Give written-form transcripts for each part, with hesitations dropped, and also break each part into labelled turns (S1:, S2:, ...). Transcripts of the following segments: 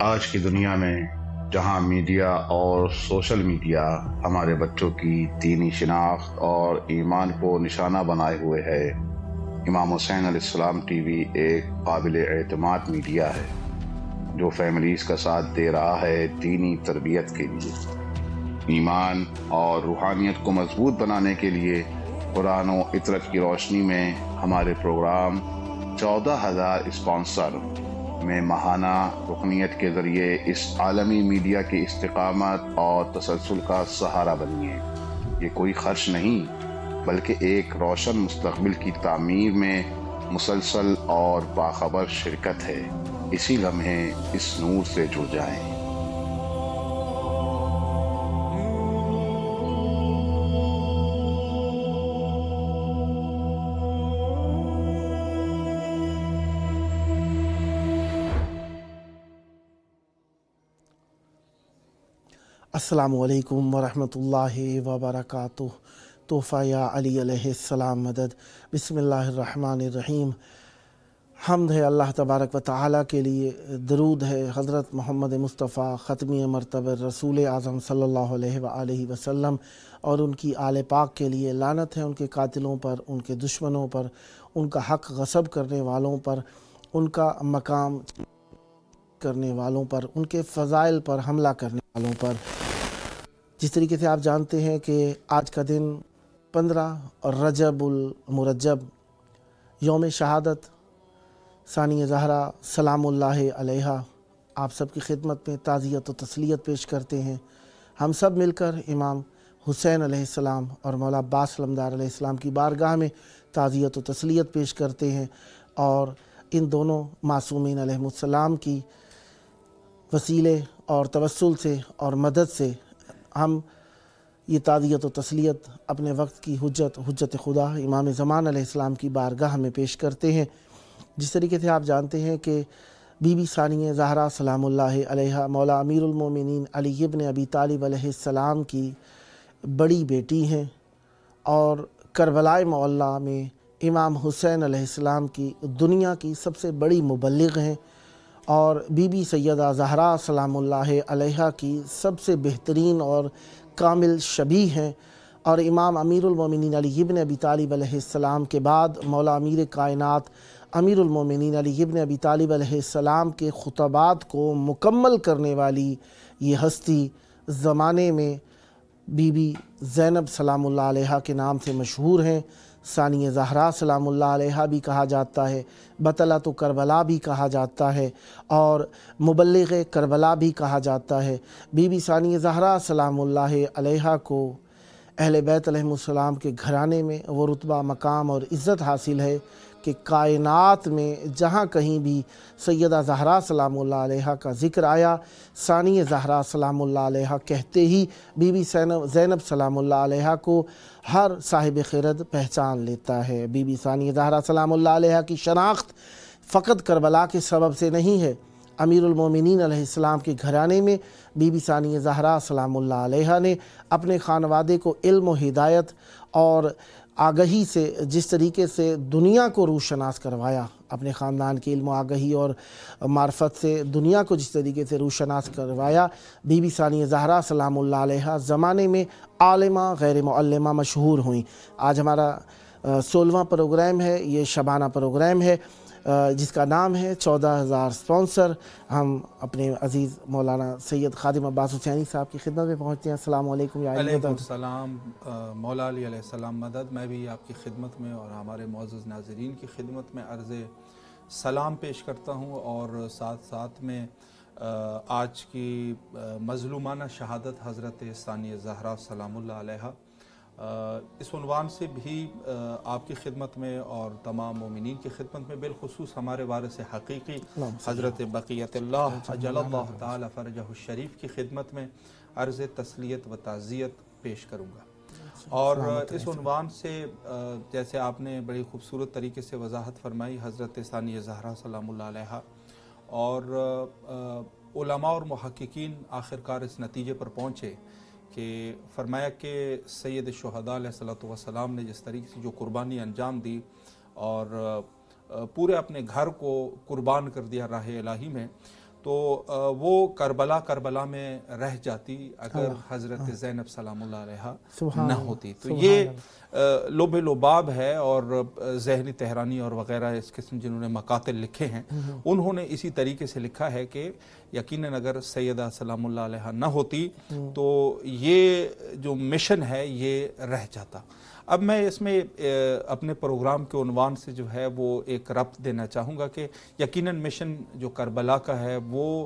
S1: آج کی دنیا میں جہاں میڈیا اور سوشل میڈیا ہمارے بچوں کی دینی شناخت اور ایمان کو نشانہ بنائے ہوئے ہے، امام حسین علیہ السلام ٹی وی ایک قابل اعتماد میڈیا ہے جو فیملیز کا ساتھ دے رہا ہے دینی تربیت کے لیے، ایمان اور روحانیت کو مضبوط بنانے کے لیے۔ قرآن و عطرت کی روشنی میں ہمارے پروگرام 14,000 اسپانسر میں ماہانہ رکنیت کے ذریعے اس عالمی میڈیا کی استقامت اور تسلسل کا سہارا بنیے۔ یہ کوئی خرچ نہیں بلکہ ایک روشن مستقبل کی تعمیر میں مسلسل اور باخبر شرکت ہے۔ اسی لمحے اس نور سے جڑ جائیں۔
S2: السلام علیکم ورحمۃ اللہ وبرکاتہ۔ تحفہ یا علی علیہ السلام مدد۔ بسم اللہ الرحمن الرحیم۔ حمد ہے اللہ تبارک و تعالیٰ کے لیے، درود ہے حضرت محمد مصطفیٰ ختمی مرتبہ رسول اعظم صلی اللہ علیہ وآلہ وسلم اور ان کی آل پاک کے لیے، لعنت ہے ان کے قاتلوں پر، ان کے دشمنوں پر، ان کا حق غصب کرنے والوں پر، ان کا مقام کرنے والوں پر، ان کے فضائل پر حملہ کرنے والوں پر۔ جس طریقے سے آپ جانتے ہیں کہ آج کا دن 15 رجب المرجب، یوم شہادت ثانیہ زہرا سلام اللہ علیہا، آپ سب کی خدمت میں تعزیت و تسلیت پیش کرتے ہیں۔ ہم سب مل کر امام حسین علیہ السلام اور مولا عباس علمدار علیہ السلام کی بارگاہ میں تعزیت و تسلیت پیش کرتے ہیں، اور ان دونوں معصومین علیہ السلام کی وسیلے اور توسل سے اور مدد سے ہم یہ تعزیت و تسلیت اپنے وقت کی حجت خدا امام زمان علیہ السلام کی بارگاہ میں پیش کرتے ہیں۔ جس طریقے سے آپ جانتے ہیں کہ بی بی ثانیہ زہرا سلام اللہ علیہا مولا امیر المومنین علی ابن ابی طالب علیہ السلام کی بڑی بیٹی ہیں، اور کربلائے معلیٰ میں امام حسین علیہ السلام کی دنیا کی سب سے بڑی مبلغ ہیں، اور بی بی سیدہ زہرا سلام اللہ علیہا کی سب سے بہترین اور کامل شبیہ ہیں، اور امام امیر المومنین علی ابن ابی طالب علیہ السلام کے بعد مولا امیر کائنات امیر المومنین علی ابن ابی طالب علیہ السلام کے خطبات کو مکمل کرنے والی یہ ہستی زمانے میں بی بی زینب سلام اللہ علیہا کے نام سے مشہور ہیں۔ ثانیہ زہرا سلام اللہ علیہا بھی کہا جاتا ہے، بطلۃ کربلا بھی کہا جاتا ہے، اور مبلغ کربلا بھی کہا جاتا ہے۔ بی بی ثانیہ زہرا سلام اللہ علیہا کو اہل بیت علیہ السلام کے گھرانے میں وہ رتبہ، مقام اور عزت حاصل ہے کہ کائنات میں جہاں کہیں بھی سیدہ زہرا سلام اللہ علیہا کا ذکر آیا، ثانیہ زہرا سلام اللہ علیہا کہتے ہی بی بی زینب سلام اللہ علیہا کو ہر صاحب خرد پہچان لیتا ہے۔ بی بی ثانیہ زہرا سلام اللہ علیہا کی شناخت فقط کربلا کے سبب سے نہیں ہے۔ امیر المومنین علیہ السلام کے گھرانے میں بی بی ثانیہ زہرا سلام اللہ علیہا نے اپنے خانوادے کو علم و ہدایت اور آگہی سے جس طریقے سے دنیا کو روشناس کروایا، اپنے خاندان کی علم و آگہی اور معرفت سے دنیا کو جس طریقے سے روشناس کروایا، بی بی ثانیہ زہرا سلام اللہ علیہا زمانے میں عالمہ غیر معلمہ مشہور ہوئیں۔ آج ہمارا 16واں پروگرام ہے، یہ شبانہ پروگرام ہے جس کا نام ہے 14,000 اسپانسر۔ ہم اپنے عزیز مولانا سید خادم عباس حسینی صاحب کی خدمت میں پہنچتے ہیں۔ السلام علیکم یا
S3: علیکم السلام مولا علی علیہ السلام مدد۔ میں بھی آپ کی خدمت میں اور ہمارے معزز ناظرین کی خدمت میں عرض سلام پیش کرتا ہوں، اور ساتھ ساتھ میں آج کی مظلومانہ شہادت حضرت ثانیہ زہرا سلام اللہ علیہا، اس عنوان سے بھی آپ کی خدمت میں اور تمام مومنین کی خدمت میں، بالخصوص ہمارے وارث حقیقی حضرت بقیت اللہ عجل اللہ تعالی فرجہ الشریف کی خدمت میں عرض تسلیت و تعزیت پیش کروں گا۔ اور اس عنوان سے جیسے آپ نے بڑی خوبصورت طریقے سے وضاحت فرمائی حضرت ثانیہ زہرا سلام اللہ علیہا، اور علماء اور محققین آخرکار اس نتیجے پر پہنچے کہ فرمایا کہ سید الشہداء علیہ الصلوۃ والسلام نے جس طریقے سے جو قربانی انجام دی اور پورے اپنے گھر کو قربان کر دیا راہ الہی میں، تو وہ کربلا میں رہ جاتی اگر حضرت زینب سلام اللہ علیہا نہ ہوتی. تو یہ لب لباب ہے، اور ذہنی تہرانی اور وغیرہ اس قسم جنہوں نے مقاتل لکھے ہیں انہوں نے اسی طریقے سے لکھا ہے کہ یقیناً اگر سیدہ سلام اللہ علیہا نہ ہوتی تو یہ جو مشن ہے یہ رہ جاتا. اب میں اس میں اپنے پروگرام کے عنوان سے جو ہے وہ ایک ربط دینا چاہوں گا کہ یقیناً مشن جو کربلا کا ہے وہ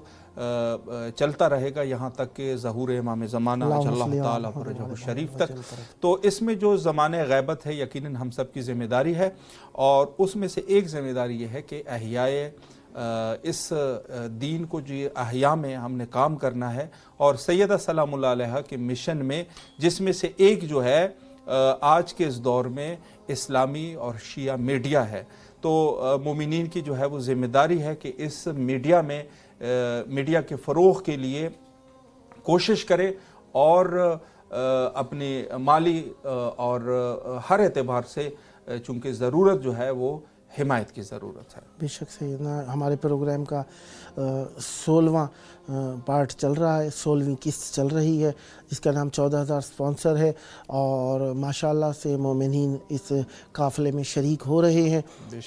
S3: چلتا رہے گا یہاں تک کہ ظہور امام زمانہ اللہ تعالیٰ فرجہ شریف تک. تو اس میں جو زمانہ غیبت ہے یقیناً ہم سب کی ذمہ داری ہے، اور اس میں سے ایک ذمہ داری یہ ہے کہ احیاء اس دین کو جو احیاء میں ہم نے کام کرنا ہے، اور سیدہ سلام اللہ علیہا کے مشن میں جس میں سے ایک جو ہے آج کے اس دور میں اسلامی اور شیعہ میڈیا ہے. تو مومنین کی جو ہے وہ ذمہ داری ہے کہ اس میڈیا کے فروغ کے لیے کوشش کرے، اور اپنی مالی اور ہر اعتبار سے چونکہ ضرورت جو ہے وہ حمایت کی ضرورت ہے.
S2: بے شک سیدنا، ہمارے پروگرام کا 16واں پارٹ چل رہا ہے، 16ویں قسط چل رہی ہے، جس کا نام 14,000 سپانسر ہے، اور ماشاءاللہ سے مومنین اس قافلے میں شریک ہو رہے ہیں.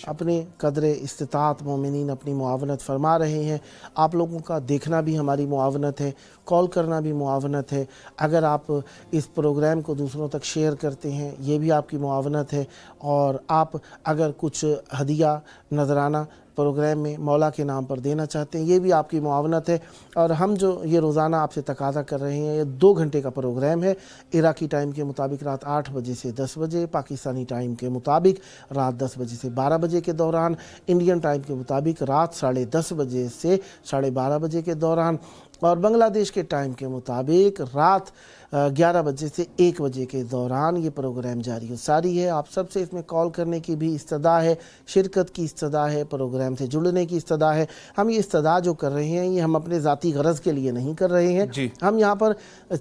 S2: اپنے قدر استطاعت مومنین اپنی معاونت فرما رہے ہیں. آپ لوگوں کا دیکھنا بھی ہماری معاونت ہے، کال کرنا بھی معاونت ہے. اگر آپ اس پروگرام کو دوسروں تک شیئر کرتے ہیں یہ بھی آپ کی معاونت ہے، اور آپ اگر کچھ ہدیہ نذرانہ پروگرام میں مولا کے نام پر دینا چاہتے ہیں یہ بھی آپ کی معاونت ہے. اور ہم جو یہ روزانہ آپ سے تقاضا کر رہے ہیں، یہ 2 گھنٹے کا پروگرام ہے، عراقی ٹائم کے مطابق رات 8 بجے سے 10 بجے، پاکستانی ٹائم کے مطابق رات 10 بجے سے 12 بجے کے دوران، انڈین ٹائم کے مطابق رات 10:30 بجے سے 12:30 بجے کے دوران، اور بنگلہ دیش کے ٹائم کے مطابق رات 11 بجے سے 1 بجے کے دوران یہ پروگرام جاری و ساری ہے. آپ سب سے اس میں کال کرنے کی بھی استدعا ہے، شرکت کی استدعا ہے، پروگرام سے جڑنے کی استدعا ہے. ہم یہ استدعا جو کر رہے ہیں یہ ہم اپنے ذاتی غرض کے لیے نہیں کر رہے ہیں. ہم یہاں پر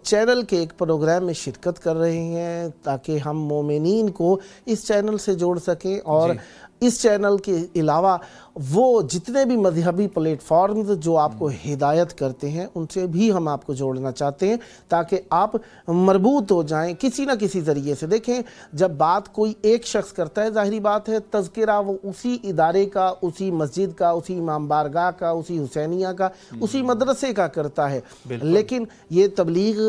S2: چینل کے ایک پروگرام میں شرکت کر رہے ہیں تاکہ ہم مومنین کو اس چینل سے جوڑ سکیں، اور اس چینل کے علاوہ وہ جتنے بھی مذہبی پلیٹ فارمز جو آپ کو ہدایت کرتے ہیں ان سے بھی ہم آپ کو جوڑنا چاہتے ہیں تاکہ آپ مربوط ہو جائیں کسی نہ کسی ذریعے سے. دیکھیں، جب بات کوئی ایک شخص کرتا ہے ظاہری بات ہے تذکرہ وہ اسی ادارے کا، اسی مسجد کا، اسی امام بارگاہ کا، اسی حسینیہ کا، اسی مدرسے کا کرتا ہے، لیکن یہ تبلیغ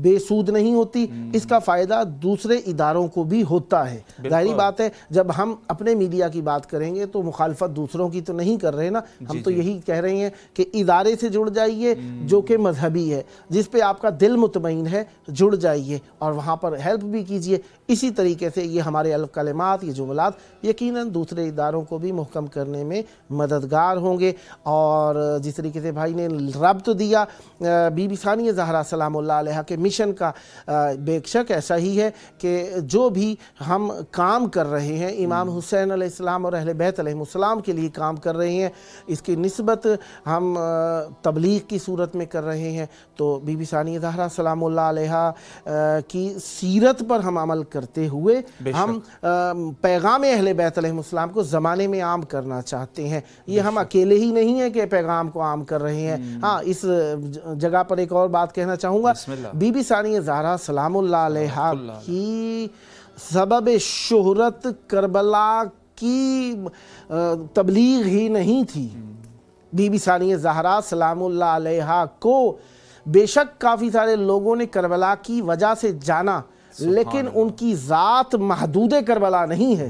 S2: بے سود نہیں ہوتی، اس کا فائدہ دوسرے اداروں کو بھی ہوتا ہے. ظاہری بات ہے جب ہم اپنے میڈیا کی بات کریں گے تو مخالفت دوسروں کی تو نہیں کر رہے نا، ہم تو یہی کہہ رہے ہیں کہ ادارے سے جڑ جائیے جو کہ مذہبی ہے، جس پہ آپ کا دل مطمئن ہے، جڑ جائیے اور وہاں پر ہیلپ بھی کیجئے. اسی طریقے سے یہ ہمارے الف کلمات، یہ جملات یقیناً دوسرے اداروں کو بھی محکم کرنے میں مددگار ہوں گے. اور جس طریقے سے بھائی نے ربط دیا بی بی ثانیہ زہرا سلام اللہ علیہ کے مشن کا، بے شک ایسا ہی ہے کہ جو بھی ہم کام کر رہے ہیں امام حسین علیہ السلام اور اہل بیت علیہ السلام کے لیے کام کر رہے ہیں، اس کی نسبت ہم تبلیغ کی صورت میں کر رہے ہیں. تو بی بی ثانیہ زہرا سلام اللہ علیہ کی سیرت پر ہم عمل کرتے ہوئے ہم پیغام اہل بیت علیہ السلام کو زمانے میں عام کرنا چاہتے ہیں. یہ ہم اکیلے ہی نہیں ہیں کہ پیغام کو عام کر رہے ہیں. ہاں، اس جگہ پر ایک اور بات کہنا چاہوں گا، بی بی ثانیہ زہرا سلام اللہ علیہ کی سبب شہرت کربلا کی تبلیغ ہی نہیں تھی. بی بی ثانیہ زہرا سلام اللہ علیہ کو بے شک کافی سارے لوگوں نے کربلا کی وجہ سے جانا، لیکن ان کی ذات محدود کربلا نہیں ہے.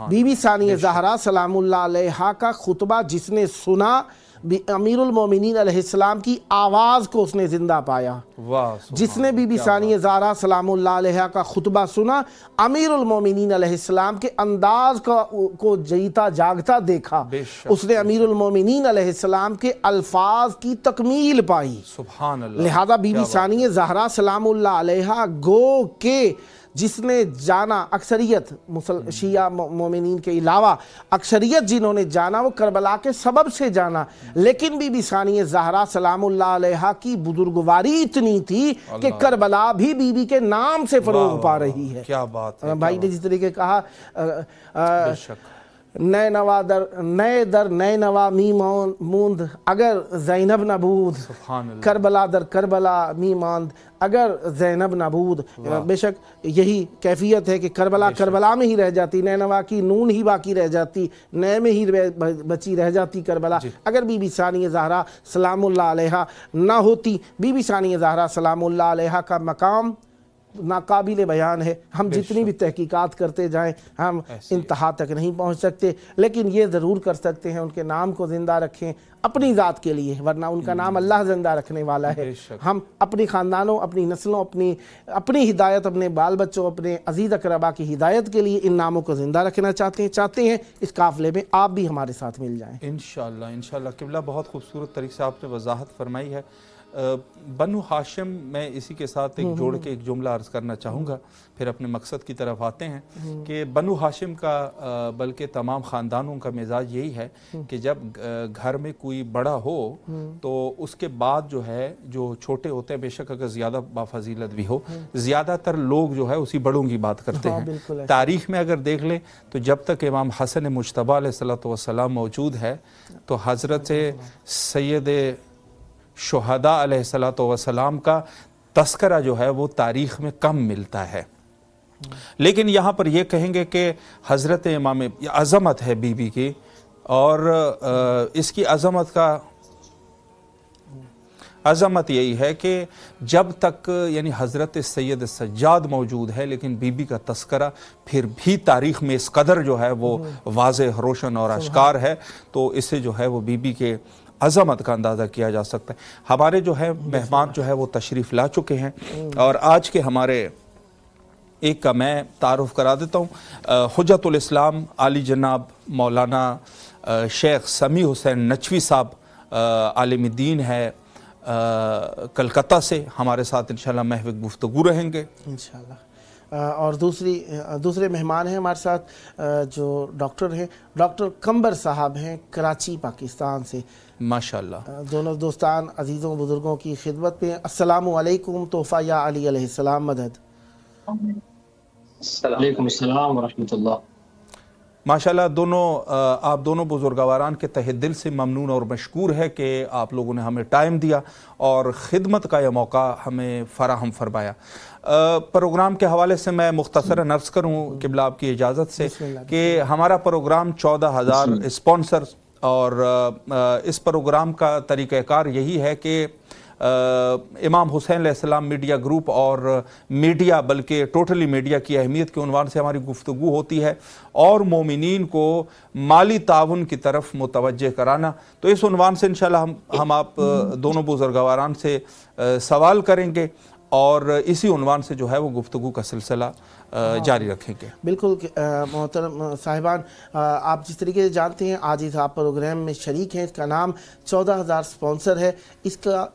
S2: بی بی ثانیہ زہرا سلام اللہ علیہ کا خطبہ جس نے سنا، امیر المومنین علیہ السلام کی آواز کو اس نے زندہ پایا. جس نے بی بی ثانیہ زہرا سلام اللہ علیہ کا خطبہ سنا، امیر المومنین علیہ السلام کے انداز کو جیتا جاگتا دیکھا، اس نے امیر المومنین علیہ السلام کے الفاظ کی تکمیل پائی. لہذا بی بی ثانیہ زہرا سلام اللہ علیہ گو کہ جس نے جانا، اکثریت شیعہ مومنین کے علاوہ اکثریت جنہوں نے جانا وہ کربلا کے سبب سے جانا، لیکن بی بی ثانیہ زہرا سلام اللہ علیہ کی بزرگواری اتنی تھی کہ کربلا بھی بی بی کے نام سے فروغ پا رہی ہے.
S3: کیا بات ہے
S2: بھائی نے جس طریقے کہا نئے در نئے نوا می موند اگر زینب نبود،
S3: سبحان اللہ،
S2: کربلا در کربلا می ماند اگر زینب نبود۔ بے شک یہی کیفیت ہے کہ کربلا میں ہی رہ جاتی، نئے نوا کی نون ہی باقی رہ جاتی، نئے میں ہی بچی رہ جاتی کربلا۔ اگر بی بی ثانیہ زہرا سلام اللہ علیہا نہ ہوتی، بی بی ثانیہ زہرا سلام اللہ علیہا کا مقام ناقابل بیان ہے۔ ہم جتنی بھی تحقیقات کرتے جائیں ہم انتہا تک نہیں پہنچ سکتے، لیکن یہ ضرور کر سکتے ہیں ان کے نام کو زندہ رکھیں اپنی ذات کے لیے، ورنہ ان کا نام اللہ زندہ رکھنے والا ہے۔ ہم اپنی خاندانوں، اپنی نسلوں، اپنی ہدایت، اپنے بال بچوں، اپنے عزیز اقربا کی ہدایت کے لیے ان ناموں کو زندہ رکھنا چاہتے ہیں۔ اس قافلے میں آپ بھی ہمارے ساتھ مل جائیں
S3: انشاءاللہ قبلہ بہت خوبصورت طریقے سے آپ نے وضاحت فرمائی ہے۔ بنو ہاشم، میں اسی کے ساتھ ایک جوڑ کے ایک جملہ عرض کرنا چاہوں گا، پھر اپنے مقصد کی طرف آتے ہیں کہ بنو ہاشم کا بلکہ تمام خاندانوں کا مزاج یہی ہے کہ جب گھر میں کوئی بڑا ہو تو اس کے بعد جو ہے جو چھوٹے ہوتے ہیں، بے شک اگر زیادہ بافضیلت بھی ہو، زیادہ تر لوگ جو ہے اسی بڑوں کی بات کرتے ہیں۔ تاریخ میں اگر دیکھ لیں تو جب تک امام حسن مجتبیٰ علیہ السلام موجود ہے تو حضرت سید شہداء علیہ السلام کا تذکرہ جو ہے وہ تاریخ میں کم ملتا ہے۔ لیکن یہاں پر یہ کہیں گے کہ حضرت امام عظمت ہے بی بی کی، اور اس کی عظمت یہی ہے کہ جب تک یعنی حضرت سید سجاد موجود ہے لیکن بی بی کا تذکرہ پھر بھی تاریخ میں اس قدر جو ہے وہ واضح، روشن اور اشکار ہے، تو اس سے جو ہے وہ بی بی کے عظمت کا اندازہ کیا جا سکتا ہے۔ ہمارے جو ہے مہمان جو ہے وہ تشریف لا چکے ہیں، اور آج کے ہمارے ایک کا میں تعارف کرا دیتا ہوں۔ حجت الاسلام عالی جناب مولانا شیخ سمیع حسین نچوی صاحب عالم دین ہے، کلکتہ سے ہمارے ساتھ انشاءاللہ محو گفتگو رہیں گے
S2: انشاءاللہ۔ اور دوسرے مہمان ہیں ہمارے ساتھ جو ڈاکٹر ہیں، ڈاکٹر قمبر صاحب ہیں کراچی پاکستان سے۔
S3: ماشاءاللہ
S2: دونوں دوستان عزیزوں بزرگوں کی خدمت میں السلام علیکم، تحفہ یا علی علیہ السلام مدد۔
S4: وعلیکم السلام ورحمۃ اللہ۔
S3: ماشاءاللہ آپ دونوں بزرگواران کے تہہ دل سے ممنون اور مشکور ہے کہ آپ لوگوں نے ہمیں ٹائم دیا اور خدمت کا یہ موقع ہمیں فراہم فرمایا۔ پروگرام کے حوالے سے میں مختصراً عرض کروں قبلہ آپ کی اجازت سے کہ ہمارا پروگرام 14,000 اسپانسرز، اور اس پروگرام کا طریقہ کار یہی ہے کہ امام حسین علیہ السلام میڈیا گروپ اور میڈیا بلکہ ٹوٹلی میڈیا کی اہمیت کے عنوان سے ہماری گفتگو ہوتی ہے، اور مومنین کو مالی تعاون کی طرف متوجہ کرانا۔ تو اس عنوان سے انشاءاللہ ہم آپ دونوں بزرگواران سے سوال کریں گے، اور اسی عنوان سے جو ہے وہ گفتگو کا سلسلہ جاری رکھیں گے۔
S2: بالکل محترم صاحبان، آپ جس طریقے سے جانتے ہیں آج اس آپ پروگرام میں شریک ہیں، اس کا نام 14,000 اسپانسر ہے۔ اس کا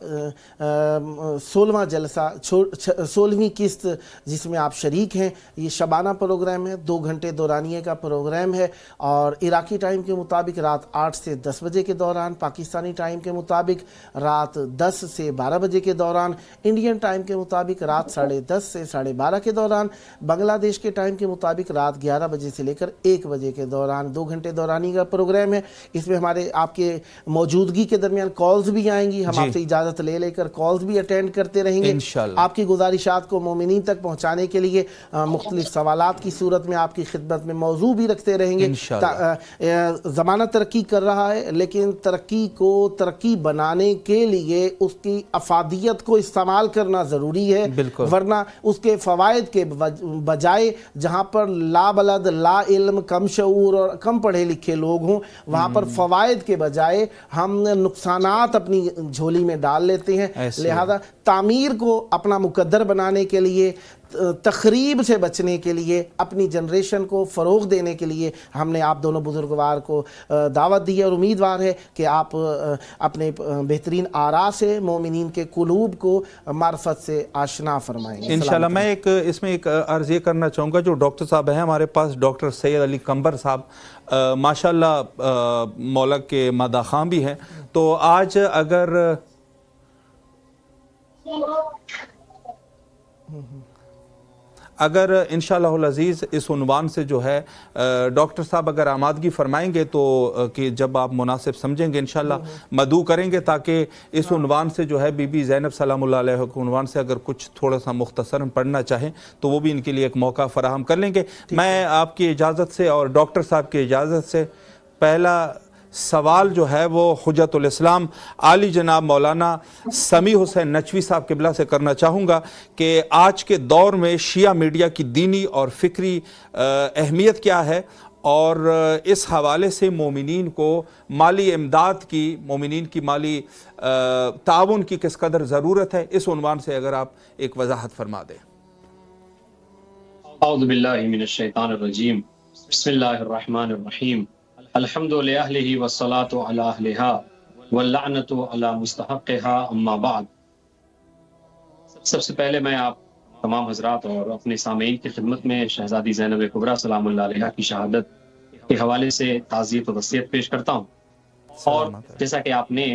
S2: 16واں جلسہ، 16ویں قسط جس میں آپ شریک ہیں۔ یہ شبانہ پروگرام ہے، 2 گھنٹے دورانیے کا پروگرام ہے، اور عراقی ٹائم کے مطابق رات 8 سے 10 بجے کے دوران، پاکستانی ٹائم کے مطابق رات 10 سے 12 بجے کے دوران، انڈین ٹائم کے مطابق رات 10:30 سے 12:30 کے دوران، بنگلہ دیش کے ٹائم کے مطابق رات 11 بجے سے لے کر 1 بجے کے دوران 2 گھنٹے دورانی کا پروگرام ہے۔ اس میں ہمارے آپ کے موجودگی کے درمیان کالز بھی آئیں گی، ہم آپ سے اجازت لے کر کالز بھی اٹینڈ کرتے رہیں گے۔ آپ کی گزارشات کو مومنین تک پہنچانے کے لیے مختلف سوالات کی صورت میں آپ کی خدمت میں موضوع بھی رکھتے رہیں گے۔ زمانہ ترقی کر رہا ہے، لیکن ترقی کو ترقی بنانے کے لیے اس کی افادیت کو استعمال کرنا ضروری ہے، ورنہ اس کے فوائد کے بجائے جہاں پر لا بلد، لا علم، کم شعور اور کم پڑھے لکھے لوگ ہوں، وہاں پر فوائد کے بجائے ہم نقصانات اپنی جھولی میں ڈال لیتے ہیں۔ لہذا تعمیر کو اپنا مقدر بنانے کے لیے، تخریب سے بچنے کے لیے، اپنی جنریشن کو فروغ دینے کے لیے ہم نے آپ دونوں بزرگوار کو دعوت دی ہے، اور امیدوار ہے کہ آپ اپنے بہترین آراء سے مومنین کے قلوب کو معرفت سے آشنا فرمائیں گے
S3: انشاءاللہ۔ میں اس میں ایک عرض یہ کرنا چاہوں گا، جو ڈاکٹر صاحب ہیں ہمارے پاس، ڈاکٹر سید علی قمبر صاحب ماشاءاللہ مولا کے مداح خواں بھی ہیں، تو آج اگر انشاءاللہ العزیز اس عنوان سے جو ہے ڈاکٹر صاحب اگر آمادگی فرمائیں گے تو کہ جب آپ مناسب سمجھیں گے انشاءاللہ مدعو کریں گے تاکہ اس عنوان سے جو ہے بی بی زینب سلام اللہ علیہ کے عنوان سے اگر کچھ تھوڑا سا مختصراً پڑھنا چاہیں تو وہ بھی ان کے لیے ایک موقع فراہم کر لیں گے. میں آپ کی اجازت سے اور ڈاکٹر صاحب کی اجازت سے پہلا سوال جو ہے وہ حجت الاسلام عالی جناب مولانا سمیع حسین نچوی صاحب قبلہ سے کرنا چاہوں گا کہ آج کے دور میں شیعہ میڈیا کی دینی اور فکری اہمیت کیا ہے اور اس حوالے سے مومنین کو مالی امداد کی، مومنین کی مالی تعاون کی کس قدر ضرورت ہے، اس عنوان سے اگر آپ ایک وضاحت فرما دیں.
S4: اعوذ باللہ من الشیطان الرجیم بسم اللہ الرحمن الرحیم الحمد للہ والصلاة علی اہلہا واللعنۃ علی مستحقہا اما بعد. سب سے پہلے میں آپ تمام حضرات اور اپنے سامعین کی خدمت میں شہزادی زینب کبریٰ سلام اللہ علیہا کی شہادت کے حوالے سے تعزیت و وصیت پیش کرتا ہوں. اور جیسا کہ آپ نے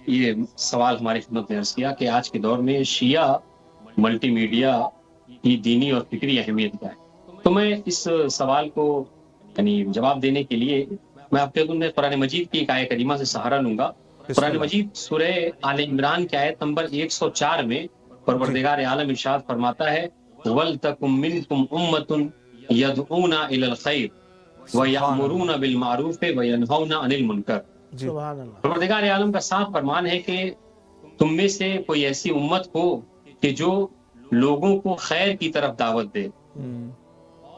S4: یہ سوال ہماری خدمت میں عرض کیا کہ آج کے دور میں شیعہ ملٹی میڈیا کی دینی اور فکری اہمیت کیا ہے، تو میں اس سوال کو یعنی جواب دینے کے لیے میں آپ کے قرآن مجید کی ایک آیت کریمہ سے سہارا لوں گا. قرآن مجید سورہ آل عمران کی آیت نمبر 104 میں پروردگار عالم ارشاد فرماتا ہے وَلْتَكُمْ مِنْكُمْ أُمَّةٌ يَدْعُونَ إِلَى الْخَيْرِ وَيَأْمُرُونَ بِالْمَعْرُوفِ وَيَنْهَوْنَ عَنِ الْمُنْكَرِ.
S2: سبحان اللہ.
S4: پروردگار عالم کا صاف فرمان ہے کہ تم میں سے کوئی ایسی امت ہو کہ جو لوگوں کو خیر کی طرف دعوت دے،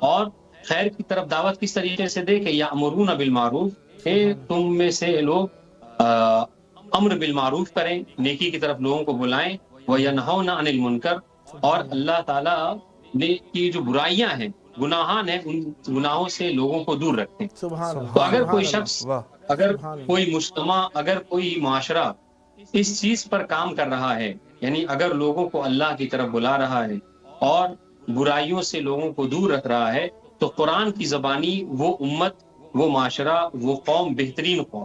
S4: اور خیر کی طرف دعوت کس طریقے سے دے کہ یامرون بالمعروف، کہ تم میں سے لوگ امر بالمعروف کریں، نیکی کی طرف لوگوں کو بلائیں، وینہون عن المنکر، اور اللہ تعالیٰ نے کی جو برائیاں ہیں، گناہان ہیں، ان گناہوں سے لوگوں کو دور رکھیں.
S2: سبحان اللہ.
S4: تو اگر کوئی
S2: سبحان
S4: شخص،
S3: واہ.
S4: اگر کوئی مجتمع، اگر کوئی معاشرہ اس چیز پر کام کر رہا ہے، یعنی اگر لوگوں کو اللہ کی طرف بلا رہا ہے اور برائیوں سے لوگوں کو دور رکھ رہا ہے، تو قرآن کی زبانی وہ امت، وہ معاشرہ، وہ قوم بہترین قوم.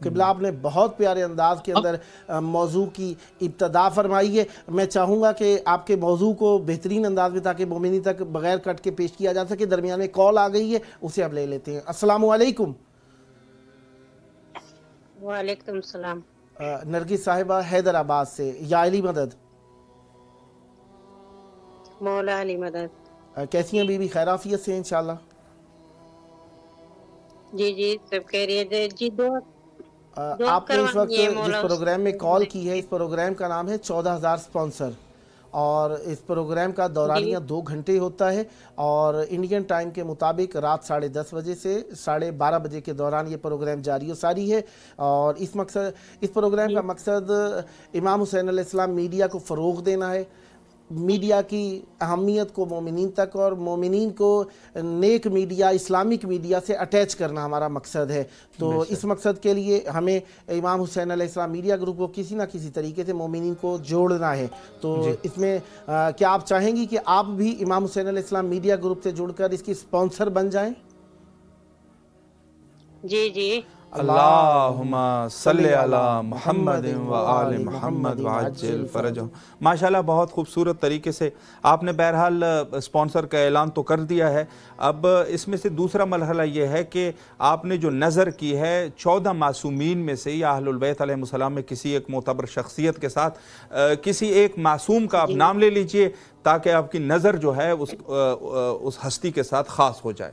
S2: قبلہ آپ نے بہت پیارے انداز کے اندر موضوع کی ابتدا فرمائی ہے. میں چاہوں گا کہ آپ کے موضوع کو بہترین انداز میں تاکہ مومنی تک بغیر کٹ کے پیش کیا جا سکے. درمیان میں کال آ گئی ہے، اسے اب لے لیتے ہیں. السلام علیکم.
S5: وعلیکم السلام.
S2: نرگس صاحبہ حیدرآباد سے، یا علی مدد.
S5: مولا علی مدد.
S2: کیسی ہیں بی بی؟ خیر عافیت سے انشاءاللہ؟
S5: جی جی سب خیریت ہے جی.
S2: آپ نے اس وقت جس پروگرام میں کال کی ہے، اس پروگرام کا نام ہے 14,000 سپانسر، اور اس پروگرام کا دورانیہ 2 گھنٹے ہوتا ہے، اور انڈین ٹائم کے مطابق رات 10:30 بجے سے 12:30 بجے کے دوران یہ پروگرام جاری و ساری ہے. اور اس پروگرام کا مقصد امام حسین علیہ السلام میڈیا کو فروغ دینا ہے، میڈیا کی اہمیت کو مومنین تک اور مومنین کو نیک میڈیا، اسلامک میڈیا سے اٹیچ کرنا ہمارا مقصد ہے. تو اس مقصد کے لیے ہمیں امام حسین علیہ السلام میڈیا گروپ کو کسی نہ کسی طریقے سے مومنین کو جوڑنا ہے. تو اس میں کیا آپ چاہیں گی کہ آپ بھی امام حسین علیہ السلام میڈیا گروپ سے جڑ کر اس کی سپانسر بن جائیں؟
S5: جی جی.
S3: اللہم صلی علی محمد و آل محمد وعجل فرجہم. ماشاءاللہ بہت خوبصورت طریقے سے آپ نے بہرحال سپانسر کا اعلان تو کر دیا ہے. اب اس میں سے دوسرا مرحلہ یہ ہے کہ آپ نے جو نظر کی ہے 14 معصومین میں سے یا اہل البیت علیہ السلام میں کسی ایک معتبر شخصیت کے ساتھ کسی ایک معصوم کا آپ نام لے لیجئے تاکہ آپ کی نظر جو ہے اس ہستی کے ساتھ خاص ہو جائے.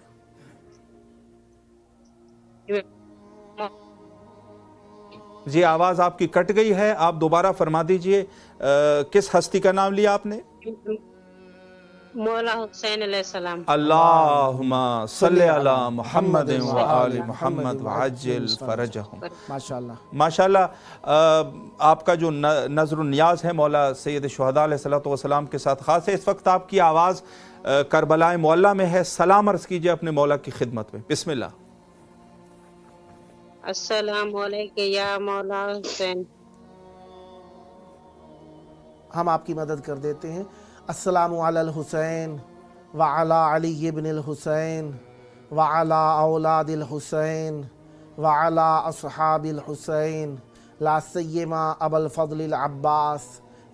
S3: جی آواز آپ کی کٹ گئی ہے، آپ دوبارہ فرما دیجئے کس ہستی کا نام لیا آپ نے؟
S5: مولا حسین علیہ السلام.
S3: اللہم صلی علی محمد و آل محمد وعجل فرجہم.
S2: ماشاءاللہ
S3: ماشاءاللہ. آپ کا جو نظر و نیاز ہے مولا سید الشہداء علیہ السلام کے ساتھ خاص ہے. اس وقت آپ کی آواز کربلا معلیٰ میں ہے. سلام عرض کیجئے اپنے مولا کی خدمت میں. بسم اللہ.
S5: السلام علیکم یا مولا حسین.
S2: ہم آپ کی مدد کر دیتے ہیں. السلام علی الحسین وعلی علی ابن الحسین وعلی اولاد الحسین وعلی اصحاب الحسین لا سیما ابا الفضل العباس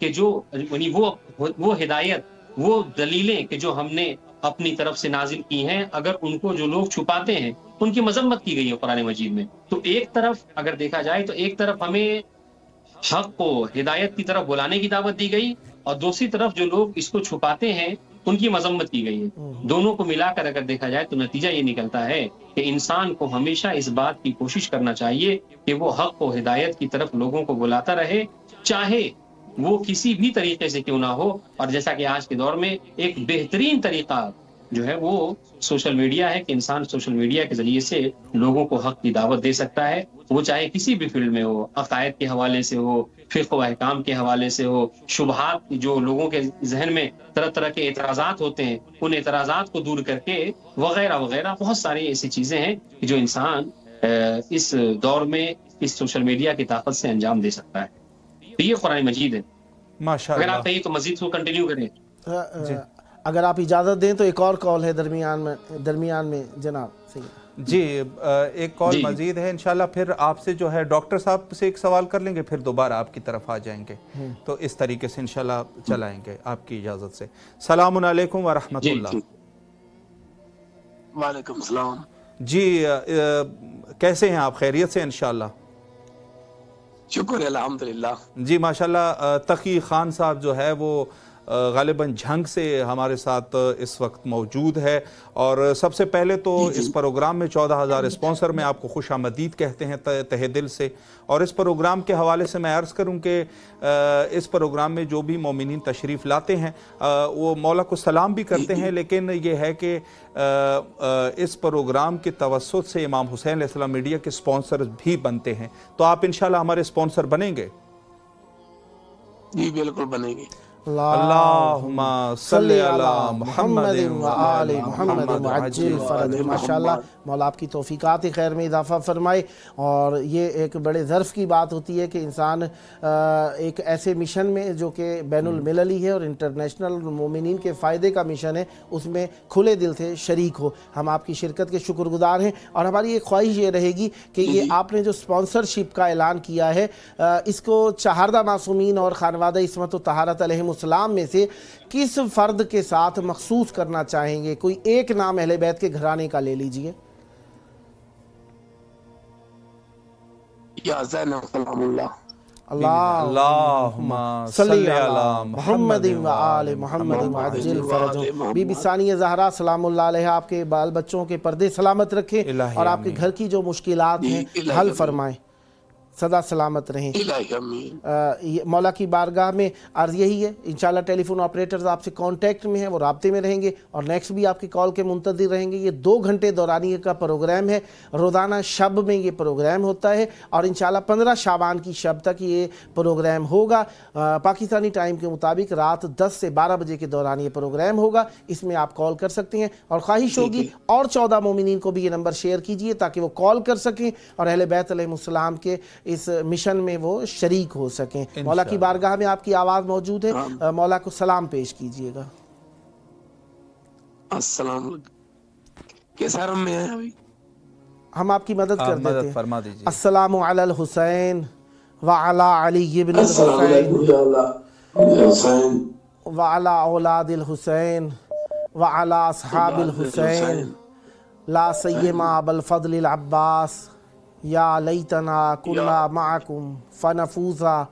S4: کہ جو یعنی وہ ہدایت، وہ دلیلیں کہ جو ہم نے اپنی طرف سے نازل کی ہیں، اگر ان کو جو لوگ چھپاتے ہیں ان کی مذمت کی گئی ہے قرآن مجید میں. تو ایک طرف اگر دیکھا جائے تو ایک طرف ہمیں حق کو ہدایت کی طرف بلانے کی دعوت دی گئی، اور دوسری طرف جو لوگ اس کو چھپاتے ہیں ان کی مذمت کی گئی ہے. دونوں کو ملا کر اگر دیکھا جائے تو نتیجہ یہ نکلتا ہے کہ انسان کو ہمیشہ اس بات کی کوشش کرنا چاہیے کہ وہ حق و ہدایت کی طرف لوگوں کو بلاتا رہے، چاہے وہ کسی بھی طریقے سے کیوں نہ ہو. اور جیسا کہ آج کے دور میں ایک بہترین طریقہ جو ہے وہ سوشل میڈیا ہے کہ انسان سوشل میڈیا کے ذریعے سے لوگوں کو حق کی دعوت دے سکتا ہے، وہ چاہے کسی بھی فیلڈ میں ہو، عقائد کے حوالے سے ہو، فقہ و احکام کے حوالے سے ہو، شبہات جو لوگوں کے ذہن میں طرح طرح کے اعتراضات ہوتے ہیں ان اعتراضات کو دور کر کے وغیرہ وغیرہ بہت ساری ایسی چیزیں ہیں کہ جو انسان اس دور میں اس سوشل میڈیا کی طاقت سے انجام دے سکتا ہے. تو یہ قرآن مجید ہے.
S3: ماشاء
S4: اگر
S3: اللہ.
S4: آپ کہیں تو مزید کو کنٹینیو کریں.
S2: اگر آپ اجازت دیں تو ایک اور کال ہے درمیان میں جناب.
S3: جی ایک کال مزید ہے انشاءاللہ، پھر آپ سے جو ہے ڈاکٹر صاحب سے ایک سوال کر لیں گے، پھر دوبارہ آپ کی طرف آ جائیں گے، تو اس طریقے سے انشاءاللہ چلائیں گے آپ کی اجازت سے. السلام علیکم ورحمۃ اللہ.
S6: وعلیکم السلام.
S3: جی کیسے ہیں آپ؟ خیریت سے انشاءاللہ؟
S6: شکر الحمدللہ.
S3: جی ماشاءاللہ. تقی خان صاحب جو ہے وہ غالباً جھنگ سے ہمارے ساتھ اس وقت موجود ہے، اور سب سے پہلے تو اس پروگرام میں 14,000 اسپانسر میں آپ کو خوش آمدید کہتے ہیں تہہ دل سے. اور اس پروگرام کے حوالے سے میں عرض کروں کہ اس پروگرام میں جو بھی مومنین تشریف لاتے ہیں وہ مولا کو سلام بھی کرتے ہیں، لیکن یہ ہے کہ اس پروگرام کے توسط سے امام حسین علیہ السلام میڈیا کے اسپانسر بھی بنتے ہیں. تو آپ انشاءاللہ ہمارے اسپانسر بنیں گے؟
S6: جی بالکل بنیں گے.
S3: اللہم صلی علی محمد
S2: وآل محمد وعجل فرج. ماشاءاللہ مولا آپ کی توفیقات خیر میں اضافہ فرمائے. اور یہ ایک بڑے ظرف کی بات ہوتی ہے کہ انسان ایک ایسے مشن میں جو کہ بین المللی ہے اور انٹرنیشنل مومنین کے فائدے کا مشن ہے، اس میں کھلے دل سے شریک ہو. ہم آپ کی شرکت کے شکر گزار ہیں، اور ہماری ایک خواہش یہ رہے گی کہ یہ آپ نے جو سپانسرشپ کا اعلان کیا ہے اس کو چہاردہ معصومین اور خانوادہ عصمت و طہارت علیہم السلام میں سے کس فرد کے ساتھ مخصوص کرنا چاہیں گے؟ کوئی ایک نام اہل بیت کے گھرانے کا لے لیجئے.
S6: یا زینب سلام اللہ.
S2: اللہم صلی علی محمد وآل محمد وعجل فرجہم. بی بی ثانیہ زہرا سلام اللہ علیہ آپ کے بال بچوں کے پردے سلامت رکھیں، اور آپ کے گھر کی جو مشکلات ہیں حل فرمائیں، سدا سلامت رہیں. مولا کی بارگاہ میں عرض یہی ہے، انشاءاللہ ٹیلی فون آپریٹرز آپ سے کانٹیکٹ میں ہیں، وہ رابطے میں رہیں گے، اور نیکسٹ بھی آپ کی کال کے منتظر رہیں گے. یہ 2 گھنٹے دورانیے کا پروگرام ہے، روزانہ شب میں یہ پروگرام ہوتا ہے، اور انشاءاللہ 15 شعبان کی شب تک یہ پروگرام ہوگا. پاکستانی ٹائم کے مطابق رات 10 سے 12 بجے کے دوران یہ پروگرام ہوگا. اس میں آپ کال کر سکتے ہیں، اور خواہش ہوگی اور 14 مومنین کو بھی یہ نمبر شیئر کیجئے تاکہ وہ کال کر سکیں اور اہل بیت علیہ السلام کے اس مشن میں وہ شریک ہو سکیں. مولا کی بارگاہ میں آپ کی آواز موجود ہے، مولا کو سلام پیش کیجئے گا.
S6: السلام علیکم. کس حرم میں ہیں ابھی؟
S2: ہم آپ کی مدد کر دیتے ہیں.
S3: فرما دیجئے.
S2: السلام علی الحسین وعلی علی ابن الحسین وعلی اولاد الحسین وعلی اصحاب الحسین لا سیما بالفضل العباس یا لیتنا کنا معکم فنفوزا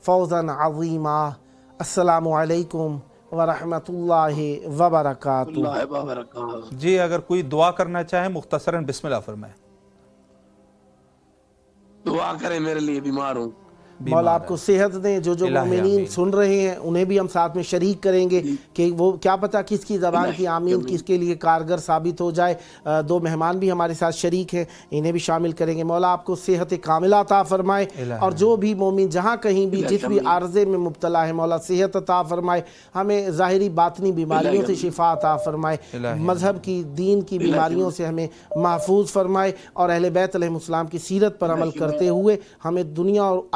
S2: فوزا عظیما. السلام علیکم ورحمۃ اللہ وبرکاتہ.
S3: جی اگر کوئی دعا کرنا چاہے مختصراً بسم اللہ فرمائے.
S6: دعا کریں، میرے لیے بیمار ہوں.
S2: مولا آپ کو صحت دیں. جو مومنین سن رہے ہیں انہیں بھی ہم ساتھ میں شریک کریں گے کہ وہ کیا پتہ کس کی زبان کی آمین کس کے لیے کارگر ثابت ہو جائے. 2 مہمان بھی ہمارے ساتھ شریک ہیں، انہیں بھی شامل کریں گے. مولا آپ کو صحت کاملہ عطا فرمائے، اور جو بھی مومن جہاں کہیں بھی جس بھی عارضے میں مبتلا ہے مولا صحت عطا فرمائے. ہمیں ظاہری باطنی بیماریوں سے شفا عطا فرمائے، مذہب کی دین کی بیماریوں سے ہمیں محفوظ فرمائے، اور اہل بیت علیہ السلام کی سیرت پر عمل کرتے ہوئے ہمیں دنیا اور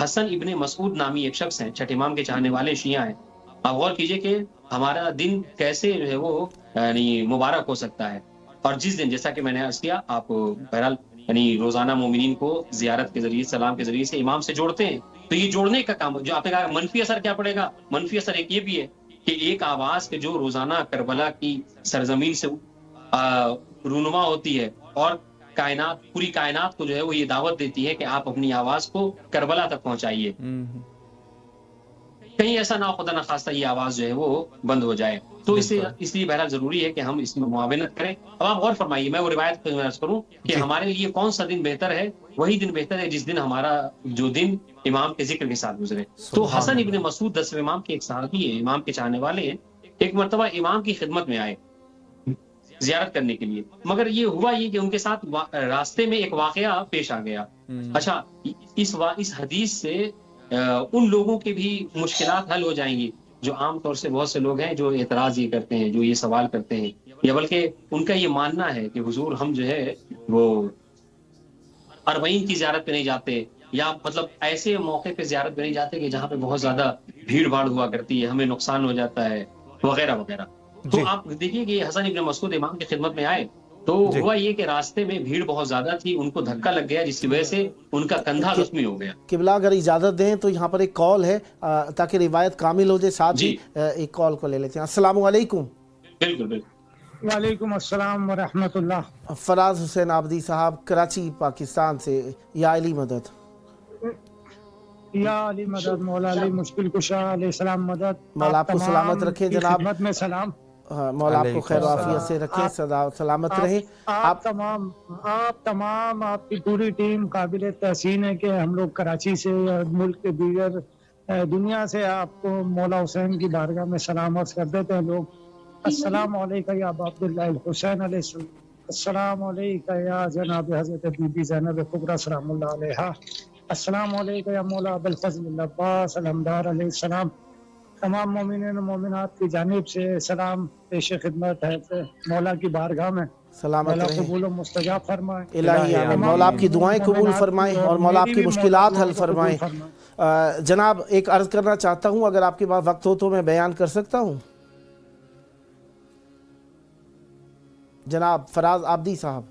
S4: حسن ابن مسعود نامی ایک شخص ہیں، چھٹے امام کے چاہنے والے شیعہ ہیں. آپ غور کیجئے کہ ہمارا دن کیسے جو ہے وہ یعنی مبارک ہو سکتا ہے. اور جس دن جیسا کہ میں نے عرض کیا، آپ بہرحال یعنی روزانہ مومنین کو زیارت کے ذریعے، سلام کے ذریعے سے امام سے جوڑتے ہیں. تو یہ جوڑنے کا کام جو آپ نے کہا منفی اثر کیا پڑے گا، منفی اثر ایک یہ بھی ہے کہ ایک آواز کے جو روزانہ کربلا کی سرزمین سے رونما ہوتی ہے اور کائنات، پوری کائنات کو جو ہے وہ یہ دعوت دیتی ہے کہ آپ اپنی آواز کو کربلا تک پہنچائیے. کہیں ایسا نہ ہو خدا نخواستہ یہ آواز جو ہے وہ بند ہو جائے. تو اس لیے بہرحال ضروری ہے کہ ہم اس میں معاونت کریں. اب آپ غور فرمائیے، میں وہ روایت کو عرض کروں کہ ہمارے لیے کون سا دن بہتر ہے؟ وہی دن بہتر ہے جس دن ہمارا جو دن امام کے ذکر کے ساتھ گزرے. تو حسن ابن مسعود 10ویں امام کے ایک صحابی ہیں، امام کے چاہنے والے ہیں. ایک مرتبہ امام کی خدمت میں آئے زیارت کرنے کے لیے، مگر یہ ہوا یہ کہ ان کے ساتھ راستے میں ایک واقعہ پیش آ گیا. اچھا، اس حدیث سے ان لوگوں کے بھی مشکلات حل ہو جائیں گی جو عام طور سے بہت سے لوگ ہیں جو اعتراض یہ کرتے ہیں، جو یہ سوال کرتے ہیں، یا بلکہ ان کا یہ ماننا ہے کہ حضور ہم جو ہے وہ اربعین کی زیارت پہ نہیں جاتے، یا مطلب ایسے موقع پہ زیارت پہ نہیں جاتے کہ جہاں پہ بہت زیادہ بھیڑ بھاڑ ہوا کرتی ہے، ہمیں نقصان ہو جاتا ہے وغیرہ وغیرہ. تو آپ دیکھیے کہ حسن ابن مسعود امام کی خدمت میں آئے تو ہوا یہ کہ راستے میں بھیڑ بہت زیادہ تھی، ان کو دھکا لگ گیا جس کی وجہ سے ان کا کندھا زخمی ہو گیا.
S2: قبلہ اگر اجازت دیں تو یہاں پر ایک کال ہے تاکہ روایت کامل ہو جائے. ساتھ ہی ایک کال کو لے لیتے ہیں. السلام علیکم.
S4: بالکل بالکل.
S7: وعلیکم السلام ورحمۃ اللہ.
S2: فراز حسین عابدی صاحب کراچی پاکستان سے. یا علی مدد،
S7: یا علی مدد، مولا علی مشکل کشا علیہ السلام مدد.
S2: مولا آپ کو سلامت رکھیں جناب.
S7: خدمت میں سلام.
S2: مولا آپ کو خیر و عافیت سے رکھیں، سلامت رہیں.
S7: آپ تمام آپ کی پوری ٹیم قابل تحسین ہے کہ ہم لوگ کراچی سے اور ملک کے دیگر دنیا سے آپ کو مولا حسین کی بارگاہ میں سلام عرض کر دیتے ہیں لوگ. السلام علیکم یا ابا عبداللہ الحسین علیہ السلام. السلام علیکم یا جناب حضرت بی بی زینب کبریٰ سلام اللہ علیہا. السلام علیکم یا مولا ابوالفضل العباس الحمدار علیہ السلام. تمام مومنین و مومنات کی جانب سے سلام پیش خدمت ہے مولا کی بارگاہ میں.
S2: سلامت
S7: مولا
S2: رہیں.
S7: قبول و مستجاب فرمائے.
S2: الہی آمین. مولا آپ کی دعائیں قبول فرمائیں اور مولا آپ کی مشکلات حل فرمائیں. جناب ایک عرض کرنا چاہتا ہوں، اگر آپ کے پاس وقت ہو تو میں بیان کر سکتا ہوں. جناب فراز عابدی صاحب.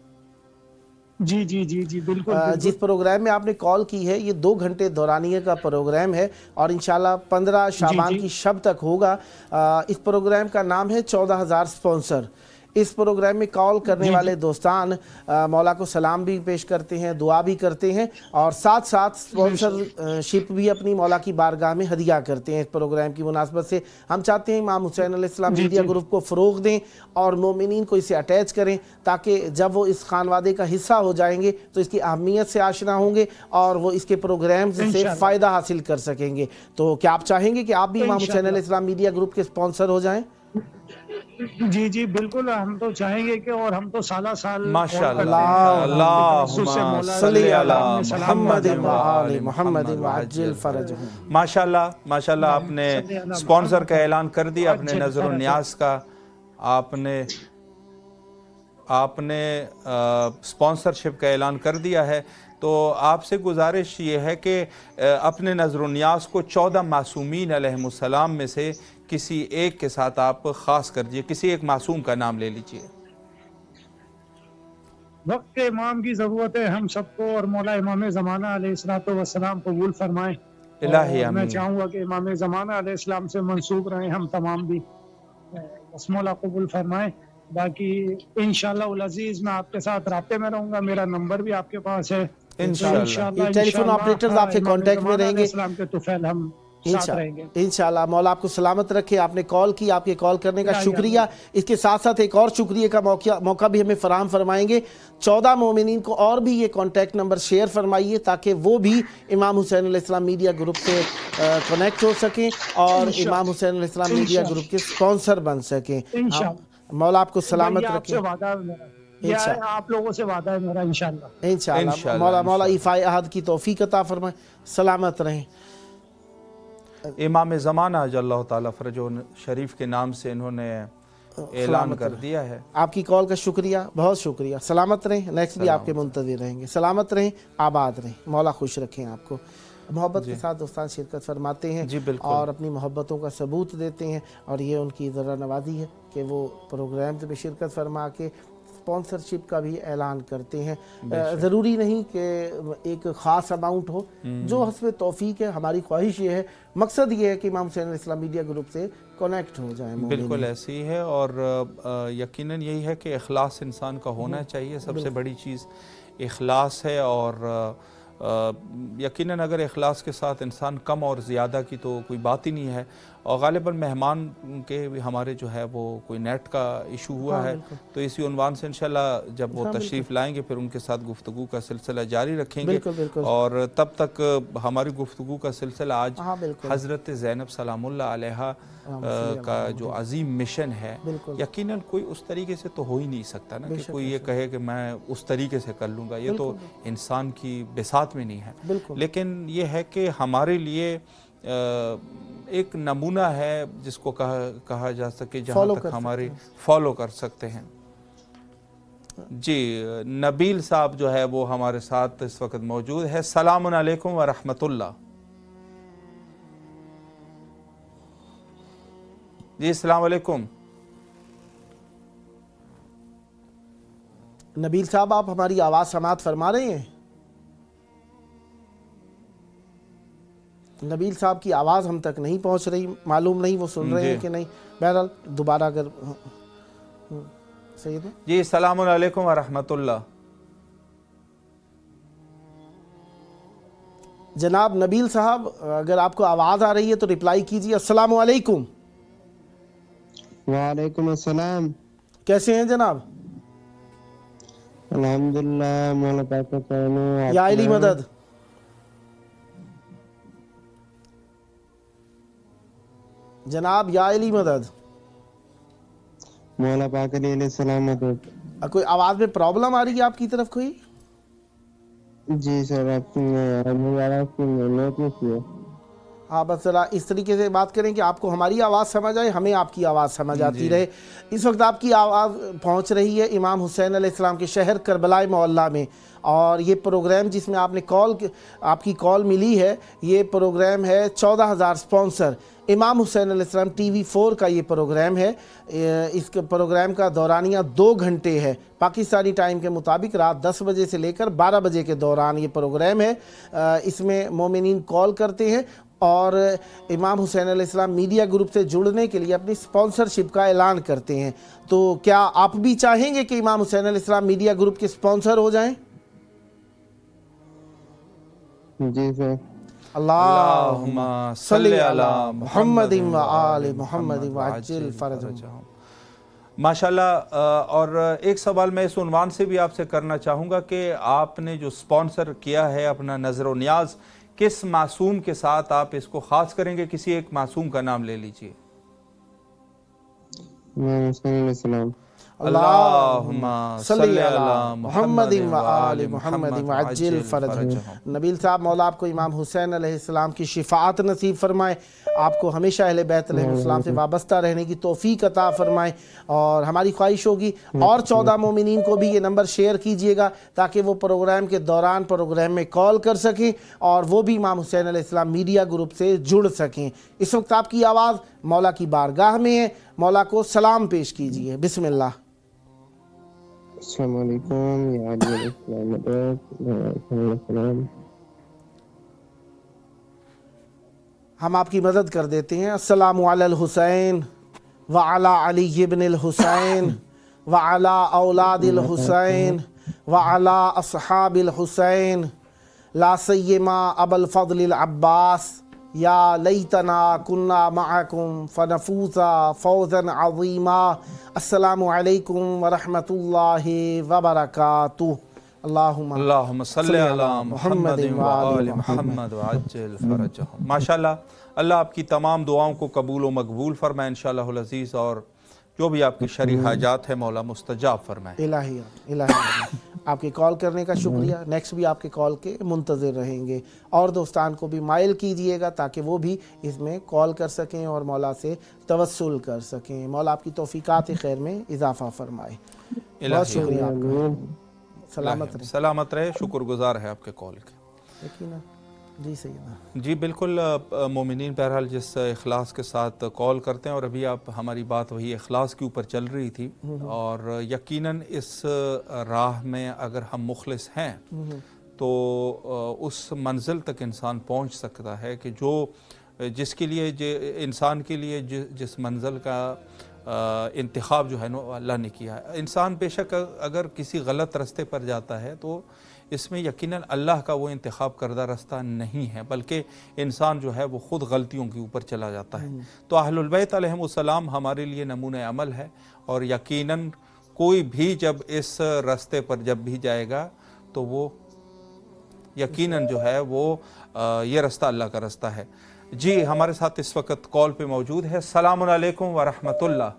S7: جی جی جی جی بالکل.
S2: جس پروگرام میں آپ نے کال کی ہے یہ 2 گھنٹے دورانیے کا پروگرام ہے اور انشاءاللہ 15 شعبان کی شب تک ہوگا. اس پروگرام کا نام ہے 14,000 سپونسر. اس پروگرام میں کال کرنے والے دوستان مولا کو سلام بھی پیش کرتے ہیں، دعا بھی کرتے ہیں اور ساتھ ساتھ سپونسرشپ بھی اپنی مولا کی بارگاہ میں ہدیہ کرتے ہیں. اس پروگرام کی مناسبت سے ہم چاہتے ہیں امام حسین علیہ السلام میڈیا گروپ کو فروغ دیں اور مومنین کو اسے اٹیچ کریں تاکہ جب وہ اس خانوادے کا حصہ ہو جائیں گے تو اس کی اہمیت سے آشنا ہوں گے اور وہ اس کے پروگرامز سے فائدہ حاصل کر سکیں گے. تو کیا آپ چاہیں گے کہ آپ بھی امام حسین علیہ السلام میڈیا گروپ کے سپونسر ہو جائیں؟
S7: جی جی بالکل، ہم تو چاہیں گے کہ اور ہم تو سالہ سال
S3: اللہم صلی علی محمد و آل محمد
S2: وعجل فرجہم.
S3: ماشاءاللہ ماشاءاللہ. آپ نے سپونسر کا اعلان کر دیا، اپنے نظر و نیاز کا آپ نے سپونسرشپ کا اعلان کر دیا ہے. تو آپ سے گزارش یہ ہے کہ اپنے نظر و نیاز کو 14 معصومین علیہم السلام میں سے کسی ایک کے ساتھ آپ خاص کر دیجئے، کسی ایک معصوم کا نام لے لیجئے.
S7: وقت امام کی ضرورت ہے ہم سب کو اور مولا امام زمانہ علیہ السلام قبول فرمائیں.
S3: الہی آمین.
S7: میں چاہوں گا کہ امام زمانہ علیہ السلام سے منسوب رہیں ہم تمام بھی، بس مولا قبول فرمائیں. باقی انشاءاللہ العزیز میں آپ کے ساتھ رابطے میں رہوں گا، میرا نمبر بھی آپ کے پاس ہے.
S3: انشاءاللہ
S2: یہ ٹیلی فون آپریٹرز آپ سے کانٹیکٹ میں رہیں گے
S7: اسلام کے طفیل ہم ساتھ رہیں گے
S2: انشاءاللہ. مولا آپ کو سلامت رکھے. آپ نے کال کی، آپ کے کال کرنے کا شکریہ. اس کے ساتھ ساتھ ایک اور شکریہ کا موقع بھی ہمیں فراہم فرمائیں گے. 14 مومنین کو اور بھی یہ کانٹیکٹ نمبر شیئر فرمائیے تاکہ وہ بھی امام حسین علیہ السلام میڈیا گروپ سے کنیکٹ ہو سکیں اور امام حسین علیہ السلام میڈیا گروپ کے سپونسر بن سکیں. مولا آپ کو سلامت رکھے.
S7: آپ لوگوں سے وعدہ ہے میرا
S2: انشاءاللہ. مولا ایفائے عہد کی توفیق عطا فرمائے. سلامت رہیں.
S3: امام زمانہ جل اللہ تعالیٰ فرجہ شریف کے نام سے انہوں نے اعلان کر دیا ہے.
S2: آپ کی کال کا شکریہ، بہت شکریہ. سلامت رہیں. نیکسٹ بھی آپ کے منتظر رہیں گے. سلامت رہیں، آباد رہیں. مولا خوش رکھیں آپ کو. محبت کے ساتھ دوستان شرکت فرماتے ہیں
S3: جی بالکل،
S2: اور اپنی محبتوں کا ثبوت دیتے ہیں، اور یہ ان کی ذرا نوازی ہے کہ وہ پروگرامز میں شرکت فرما کے اسپانسرشپ کا بھی اعلان کرتے ہیں۔ ضروری نہیں کہ ایک خاص اماؤنٹ ہو، جو حسب توفیق ہے۔ ہماری خواہش یہ ہے، مقصد یہ ہے کہ امام حسین علیہ السلام میڈیا گروپ سے کنیکٹ ہو جائیں۔
S3: بالکل ایسی ہے، اور یقیناً یہی ہے کہ اخلاص انسان کا ہونا چاہیے، سب سے بڑی چیز اخلاص ہے، اور یقیناً اگر اخلاص کے ساتھ انسان کم اور زیادہ کی تو کوئی بات ہی نہیں ہے۔ اور غالباً مہمان کے ہمارے جو ہے وہ کوئی نیٹ کا ایشو ہوا ہے، تو اسی عنوان سے انشاءاللہ جب وہ تشریف لائیں گے پھر ان کے ساتھ گفتگو کا سلسلہ جاری رکھیں گے، اور تب تک ہماری گفتگو کا سلسلہ آج حضرت زینب سلام اللہ علیہا کا جو عظیم مشن ہے، یقیناً کوئی اس طریقے سے تو ہو ہی نہیں سکتا نا کہ کوئی یہ کہے کہ میں اس طریقے سے کر لوں گا، یہ تو انسان کی بساط میں نہیں ہے۔ لیکن یہ ہے کہ ہمارے لیے ایک نمونہ ہے جس کو کہا جا سکے، جہاں تک ہمارے فالو کر سکتے ہیں۔ جی نبیل صاحب جو ہے وہ ہمارے ساتھ اس وقت موجود ہے۔ السلام علیکم ورحمۃ اللہ۔ جی السلام علیکم
S2: نبیل صاحب، آپ ہماری آواز سماعت فرما رہے ہیں؟ نبیل صاحب کی آواز ہم تک نہیں پہنچ رہی، معلوم نہیں وہ سن رہے ہیں کہ نہیں۔ بہرحال دوبارہ اگر سید
S3: جی السلام علیکم ورحمۃ اللہ۔
S2: جناب نبیل صاحب، اگر آپ کو آواز آ رہی ہے تو ریپلائی کیجیے۔ السلام علیکم۔
S8: وعلیکم السلام۔
S2: کیسے ہیں جناب؟
S8: الحمدللہ، مولا پاک کا کرم ہے۔
S2: یا علی مدد۔ جناب یا علی مدد۔
S8: مولا پاک علیہ السلام مدد۔
S2: کوئی آواز میں پرابلم آ رہی ہے آپ کی طرف کوئی؟
S8: جی سر، آپ کی آواز نیٹ میں کی ہے۔
S2: ہاں بس ذرا اس طریقے سے بات کریں کہ آپ کو ہماری آواز سمجھ آئے، ہمیں آپ کی آواز سمجھ آتی رہے۔ اس وقت آپ کی آواز پہنچ رہی ہے امام حسین علیہ السلام کے شہر کربلا معلیٰ میں، اور یہ پروگرام جس میں آپ کی کال ملی ہے، یہ پروگرام ہے 14,000 سپانسر۔ امام حسین علیہ السلام ٹی وی 4 کا یہ پروگرام ہے۔ اس پروگرام کا دورانیہ 2 گھنٹے ہے، پاکستانی ٹائم کے مطابق رات 10 بجے سے لے کر 12 بجے کے دوران یہ پروگرام ہے۔ اس میں مومنین کال کرتے ہیں اور امام حسین علیہ السلام میڈیا گروپ سے جڑنے کے لیے اپنی سپانسرشپ کا اعلان کرتے ہیں۔ تو کیا آپ بھی چاہیں گے کہ امام حسین علیہ السلام میڈیا گروپ کے سپانسر ہو جائیں؟
S8: جی سر۔
S2: اللہم صلی علی محمد و آل محمد وعجل فرجہم۔
S3: ماشاءاللہ، اور ایک سوال میں اس عنوان سے بھی آپ سے کرنا چاہوں گا کہ آپ نے جو سپانسر کیا ہے اپنا نظر و نیاز، کس معصوم کے ساتھ آپ اس کو خاص کریں گے؟ کسی ایک معصوم کا نام لے لیجئے۔
S8: امام حسین علیہ السلام۔
S2: اللہم صلی علی محمد و آل محمد وعجل فرجہم۔ نبیل صاحب، مولا آپ کو امام حسین علیہ السلام کی شفاعت نصیب فرمائے، آپ کو ہمیشہ اہل بیت علیہ السلام سے وابستہ رہنے کی توفیق عطا فرمائے، اور ہماری خواہش ہوگی اور 14 مومنین کو بھی یہ نمبر شیئر کیجئے گا تاکہ وہ پروگرام کے دوران پروگرام میں کال کر سکیں اور وہ بھی امام حسین علیہ السلام میڈیا گروپ سے جڑ سکیں۔ اس وقت آپ کی آواز مولا کی بارگاہ میں ہے، مولا کو سلام پیش کیجئے۔ بسم اللہ۔
S8: السلام علیکم یا علی علیہ السلام مدد۔
S2: ہم آپ کی مدد کر دیتے ہیں۔ السلام علی الحسین وعلی علی بن الحسین وعلی اولاد الحسین وعلی اصحاب الحسین لا سیما ابا الفضل العباس یا لیتنا کنا معکم فنفوز فوزا عظیما۔ السلام علیکم ورحمۃ اللہ وبرکاتہ۔
S3: اللہم صلی علی محمد و آل محمد وعجل فرجہم۔ ماشاءاللہ، اللہ آپ کی تمام دعاؤں کو قبول و مقبول فرمائے انشاءاللہ العزیز، اور جو بھی آپ کی شرعی حاجات ہے مولا مستجاب فرمائے۔
S2: الہی آپ کے کال کرنے کا شکریہ، نیکسٹ بھی آپ کے کال کے منتظر رہیں گے، اور دوستان کو بھی مائل کیجئے گا تاکہ وہ بھی اس میں کال کر سکیں اور مولا سے توسل کر سکیں۔ مولا آپ کی توفیقات خیر میں اضافہ فرمائے۔ بہت شکریہ آپ کا، سلامت رہے۔
S3: سلامت رہے، شکر گزار ہے آپ کے کال کے۔
S2: یقیناً جی سیدنا
S3: جی بالکل مومنین بہرحال جس اخلاص کے ساتھ کال کرتے ہیں، اور ابھی آپ ہماری بات وہی اخلاص کے اوپر چل رہی تھی، اور یقیناً اس راہ میں اگر ہم مخلص ہیں تو اس منزل تک انسان پہنچ سکتا ہے کہ جس کے لیے انسان کے لیے جس منزل کا انتخاب جو ہے نا اللہ نے کیا ہے. انسان بے شک اگر کسی غلط راستے پر جاتا ہے تو اس میں یقیناً اللہ کا وہ انتخاب کردہ راستہ نہیں ہے، بلکہ انسان جو ہے وہ خود غلطیوں کے اوپر چلا جاتا ہے. تو اہل البیت علیہم السلام ہمارے لیے نمونہ عمل ہے، اور یقیناً کوئی بھی جب اس راستے پر جب بھی جائے گا تو وہ یقیناً جو ہے وہ یہ راستہ اللہ کا راستہ ہے. جی ہمارے ساتھ اس وقت کال پہ موجود ہے. السلام علیکم ورحمۃ اللہ.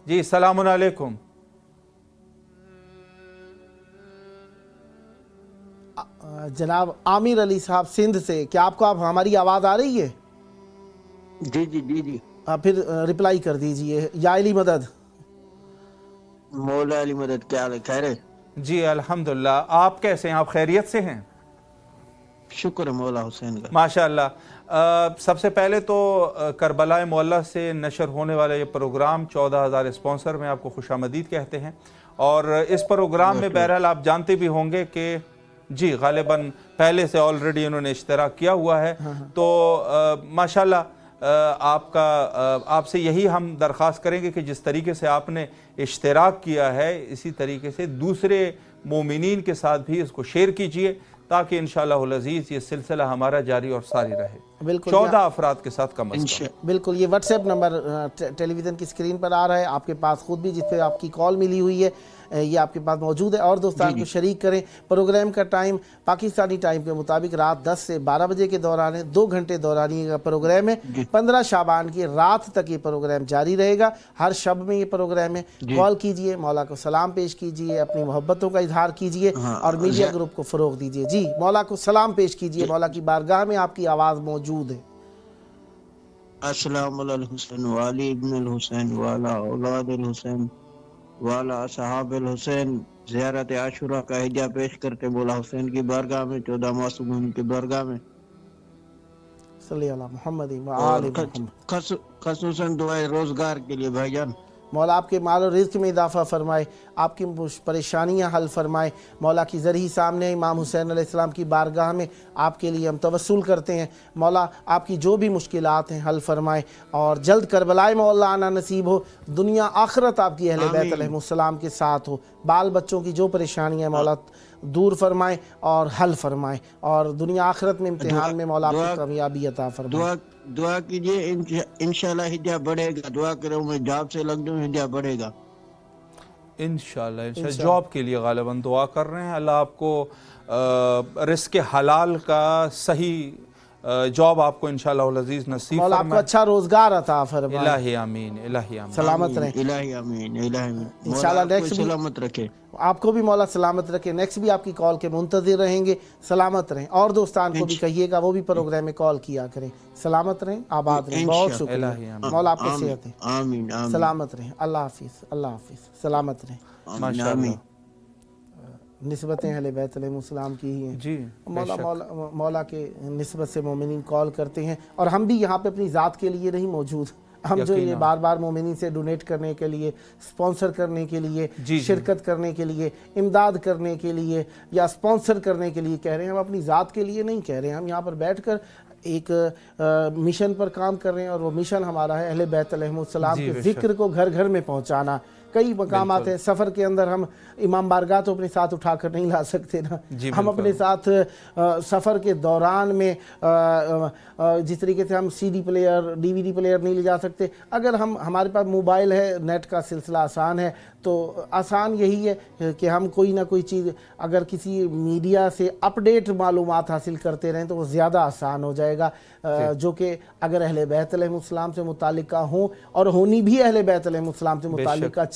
S3: جی السلام علیکم.
S2: جناب عامر علی صاحب سندھ سے، کیا آپ کو ہماری آواز آ رہی ہے؟
S6: جی جی جی جی.
S2: پھر رپلائی کر دیجئے. یا علی مدد.
S6: مولا علی مدد، کیا حال ہے؟ خیر ہے؟
S3: جی الحمدللہ. آپ کیسے ہیں؟ آپ خیریت سے ہیں؟
S6: شکر ہے مولا حسین کا.
S3: ماشاء اللہ. سب سے پہلے تو کربلا معلیٰ سے نشر ہونے والا یہ پروگرام 14,000 اسپانسر میں آپ کو خوش آمدید کہتے ہیں. اور اس پروگرام میں بہرحال آپ جانتے بھی ہوں گے کہ جی غالباً پہلے سے آلریڈی انہوں نے اشتراک کیا ہوا ہے. تو ماشاءاللہ آپ سے یہی ہم درخواست کریں گے کہ جس طریقے سے آپ نے اشتراک کیا ہے اسی طریقے سے دوسرے مومنین کے ساتھ بھی اس کو شیئر کیجئے، تاکہ انشاءاللہ العزیز یہ سلسلہ ہمارا جاری اور ساری رہے.
S2: بالکل
S3: 14 افراد کے ساتھ کم از کم.
S2: بالکل. یہ واٹس ایپ نمبر ٹیلی ویژن کی اسکرین پر آ رہا ہے، آپ کے پاس خود بھی جس پہ آپ کی کال ملی ہوئی ہے یہ آپ کے پاس موجود ہے، اور دوستان کو شریک کریں. پروگرام کا ٹائم پاکستانی ٹائم کے مطابق رات 10 سے 12 بجے کے دوران ہے. 2 گھنٹے دورانی کا پروگرام ہے. 15 شعبان کی رات تک یہ پروگرام جاری رہے گا. ہر شب میں یہ پروگرام ہے. کال کیجئے، مولا کو سلام پیش کیجئے، اپنی محبتوں کا اظہار کیجئے اور میڈیا گروپ کو فروغ دیجئے. جی مولا کو سلام پیش کیجئے. مولا کی بارگاہ میں آپ کی آواز موجود ہے.
S6: السلام علی الحسین والی ابن الحسین والا اولاد الحسین والا صحاب الحسین. زیارت عاشورہ کا ہدیہ پیش کرتے مولا حسین کی بارگاہ میں، 14 معصومین کی بارگاہ میں.
S2: صلی اللہ محمد و آل محمد.
S6: خصوصاً دعائے روزگار کے لیے بھائی جان.
S2: مولا آپ کے مال و رزق میں اضافہ فرمائے، آپ کی پریشانیاں حل فرمائے. مولا کی ذریعے سامنے امام حسین علیہ السلام کی بارگاہ میں آپ کے لیے ہم توسل کرتے ہیں. مولا آپ کی جو بھی مشکلات ہیں حل فرمائے، اور جلد کربلائے مولا آنا نصیب ہو. دنیا آخرت آپ کی اہل بیت علیہ السلام کے ساتھ ہو. بال بچوں کی جو پریشانیاں مولا دور فرمائے اور حل فرمائے، اور دنیا آخرت میں امتحان میں مولا آپ کو کامیابی عطا فرمائے.
S6: دعا کیجئے، انشاءاللہ ہدیہ بڑھے گا. دعا کروں میں جاب سے لگ جاؤں، ہدیہ بڑھے گا
S3: انشاءاللہ. جاب کے لیے غالباً دعا کر رہے ہیں. اللہ آپ کو رزق حلال کا صحیح جاب آپ کو انشاءاللہ العزیز نصیب
S2: مولا آپ کو
S3: فرمائے.
S2: اچھا روزگار عطا فرمائے.
S3: الہی آمین. الہی آمین.
S2: سلامت رہیں.
S6: الہی آمین. الہی آمین.
S2: انشاءاللہ
S6: مولا آپ
S2: نیکسٹ
S6: کو
S2: بھی
S6: سلامت رکھے.
S2: آپ کو بھی مولا سلامت رکھے. نیکسٹ بھی آپ کی کال کے منتظر رہیں گے. سلامت رہیں. اور دوستان کو بھی کہیے گا وہ بھی پروگرام میں کال کیا کریں. سلامت رہیں، آباد رہیں. بہت شکریہ مولا، آپ کو صحت ہے.
S6: آمین آمین.
S2: سلامت رہیں. اللہ حافظ. اللہ حافظ. سلامت رہیں.
S3: ماشاءاللہ.
S2: نسبتیں اہل بیت علیہ السلام کی ہی ہیں.
S3: جی
S2: مولا کے نسبت سے مومنین کال کرتے ہیں، اور ہم بھی یہاں پہ اپنی ذات کے لیے نہیں موجود. ہم جو یہ بار بار مومنین سے ڈونیٹ کرنے کے لیے، سپانسر کرنے کے لیے، شرکت کرنے کے لیے، امداد کرنے کے لیے یا سپانسر کرنے کے لیے کہہ رہے ہیں، ہم اپنی ذات کے لیے نہیں کہہ رہے ہیں. ہم یہاں پر بیٹھ کر ایک مشن پر کام کر رہے ہیں، اور وہ مشن ہمارا ہے اہل بیت علیہ السلام کے ذکر کو گھر گھر میں پہنچانا. کئی مقامات ہیں سفر کے اندر، ہم امام بارگاہ تو اپنے ساتھ اٹھا کر نہیں لا سکتے نا. ہم اپنے ساتھ سفر کے دوران میں جس طریقے سے ہم CD پلیئر، DVD پلیئر نہیں لے جا سکتے. اگر ہمارے پاس موبائل ہے، نیٹ کا سلسلہ آسان ہے، تو آسان یہی ہے کہ ہم کوئی نہ کوئی چیز اگر کسی میڈیا سے اپڈیٹ معلومات حاصل کرتے رہیں تو وہ زیادہ آسان ہو جائے گا، جو کہ اگر اہل بیت علیہ السلام سے متعلقہ ہوں، اور ہونی بھی اہل بیت علیہ السلام سے متعلقہ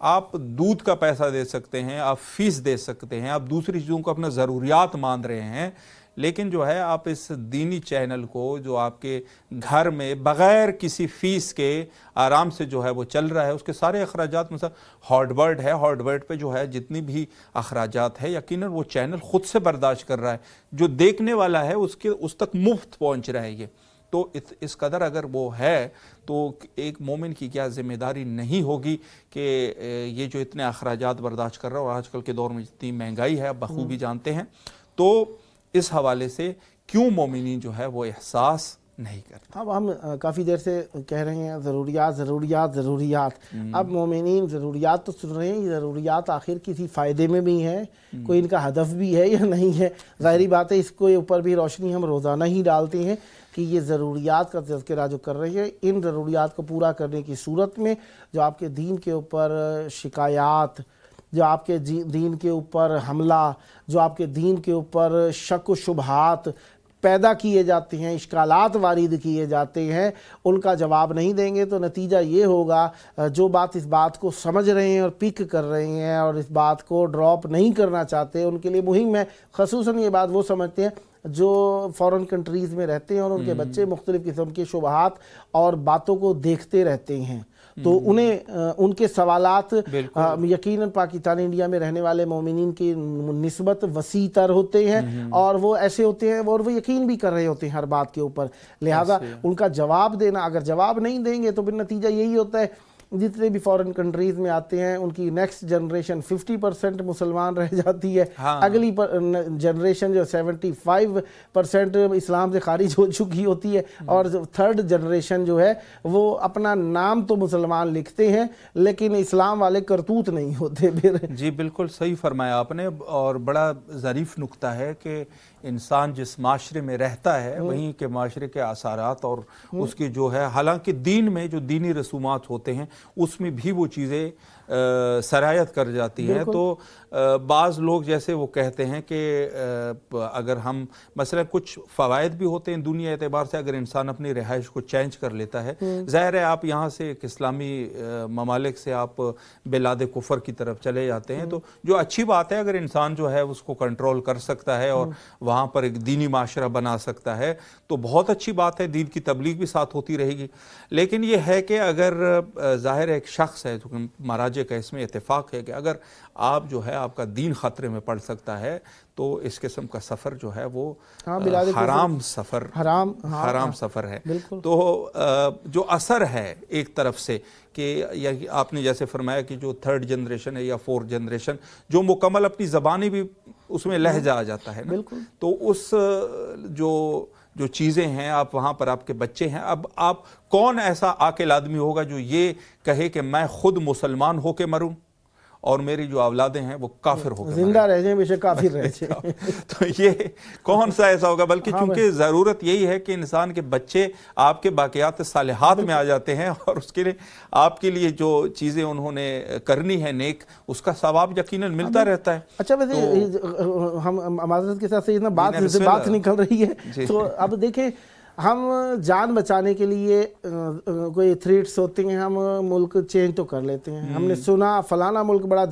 S3: آپ دودھ کا پیسہ دے سکتے ہیں, آپ فیس دے سکتے ہیں, آپ دوسری چیزوں کو اپنا ضروریات مان رہے ہیں, لیکن جو ہے آپ اس دینی چینل کو جو آپ کے گھر میں بغیر کسی فیس کے آرام سے جو ہے وہ چل رہا ہے, اس کے سارے اخراجات, مثلا ہارڈ ورڈ ہے, ہارڈ ورڈ پہ جو ہے جتنی بھی اخراجات ہے یقیناً وہ چینل خود سے برداشت کر رہا ہے, جو دیکھنے والا ہے اس تک مفت پہنچ رہا ہے یہ. تو اس قدر اگر وہ ہے تو ایک مومن کی کیا ذمہ داری نہیں ہوگی کہ یہ جو اتنے اخراجات برداشت کر رہا ہے, اور آج کل کے دور میں اتنی مہنگائی ہے آپ بخوبی جانتے ہیں, تو اس حوالے سے کیوں مومنین جو ہے وہ احساس نہیں کرتے.
S2: اب ہم کافی دیر سے کہہ رہے ہیں ضروریات ضروریات ضروریات. اب مومنین ضروریات تو سن رہے ہیں, یہ ضروریات آخر کسی فائدے میں بھی ہیں, کوئی ان کا ہدف بھی ہے یا نہیں ہے. ظاہری بات ہے اس کو اوپر بھی روشنی ہم روزانہ ہی ڈالتے ہیں کہ یہ ضروریات کا تذکرہ جو کر رہے ہیں, ان ضروریات کو پورا کرنے کی صورت میں جو آپ کے دین کے اوپر شکایات, جو آپ کے دین کے اوپر حملہ, جو آپ کے دین کے اوپر شک و شبہات پیدا کیے جاتے ہیں, اشکالات وارد کیے جاتے ہیں, ان کا جواب نہیں دیں گے تو نتیجہ یہ ہوگا جو بات اس بات کو سمجھ رہے ہیں اور پک کر رہے ہیں اور اس بات کو ڈراپ نہیں کرنا چاہتے, ان کے لیے مہم ہے. خصوصاً یہ بات وہ سمجھتے ہیں جو فورن کنٹریز میں رہتے ہیں اور ان کے بچے مختلف قسم کے شبہات اور باتوں کو دیکھتے رہتے ہیں, تو انہیں ان کے سوالات یقیناً پاکستان انڈیا میں رہنے والے مومنین کی نسبت وسیع تر ہوتے ہیں, اور وہ ایسے ہوتے ہیں اور وہ یقین بھی کر رہے ہوتے ہیں ہر بات کے اوپر. لہذا ان کا جواب دینا, اگر جواب نہیں دیں گے تو پھر نتیجہ یہی ہوتا ہے جتنے بھی فورن کنٹریز میں آتے ہیں ان کی نیکسٹ جنریشن 50% مسلمان رہ جاتی ہے, اگلی جنریشن جو 75% اسلام سے خارج ہو چکی ہوتی ہے, اور تھرڈ جنریشن جو ہے وہ اپنا نام تو مسلمان لکھتے ہیں لیکن اسلام والے کرتوت نہیں ہوتے پھر.
S3: جی بالکل صحیح فرمایا آپ نے, اور بڑا ظریف نکتہ ہے کہ انسان جس معاشرے میں رہتا ہے وہیں کے معاشرے کے اثرات اور اس کی جو ہے, حالانکہ دین میں جو دینی رسومات ہوتے ہیں اس میں بھی وہ چیزیں سرایت کر جاتی ہیں. تو بعض لوگ جیسے وہ کہتے ہیں کہ اگر ہم مثلا کچھ فوائد بھی ہوتے ہیں دنیا اعتبار سے, اگر انسان اپنی رہائش کو چینج کر لیتا ہے, ظاہر ہے آپ یہاں سے ایک اسلامی ممالک سے آپ بلاد کفر کی طرف چلے جاتے ہیں, تو جو اچھی بات ہے اگر انسان جو ہے اس کو کنٹرول کر سکتا ہے اور وہاں پر ایک دینی معاشرہ بنا سکتا ہے تو بہت اچھی بات ہے, دین کی تبلیغ بھی ساتھ ہوتی رہے گی. لیکن یہ ہے کہ اگر ظاہر ایک شخص ہے, مراجع کا اس میں اتفاق ہے کہ اگر آپ جو ہے آپ کا دین خطرے میں پڑ سکتا ہے تو اس قسم کا سفر جو ہے وہ حرام سفر ہے. تو جو اثر ہے ایک طرف سے کہ آپ نے جیسے فرمایا کہ جو تھرڈ جنریشن ہے یا فورتھ جنریشن جو مکمل اپنی زبانی بھی اس میں لہجہ آ جاتا ہے نا, تو اس جو چیزیں ہیں آپ وہاں پر آپ کے بچے ہیں, اب آپ کون ایسا عاقل آدمی ہوگا جو یہ کہے کہ میں خود مسلمان ہو کے مروں اور میری جو اولادیں ہیں وہ کافر ہو کے
S2: زندہ رہ جائیں بے شک کافر رہ جائیں,
S3: تو یہ کون سا ایسا ہوگا. بلکہ چونکہ ضرورت یہی ہے کہ انسان کے بچے آپ کے باقیات صالحات میں آ جاتے ہیں, اور اس کے لیے آپ کے لیے جو چیزیں انہوں نے کرنی ہے نیک, اس کا ثواب یقیناً ملتا رہتا ہے.
S2: اچھا ویسے ہم معذرت کے ساتھ بات نکل رہی ہے, تو اب دیکھیں ہم جان بچانے کے لیے کوئی تھریٹس ہوتے ہیں, ہم ملک چینج تو کر لیتے ہیں. ہم نے سنا فلانا ملک بڑا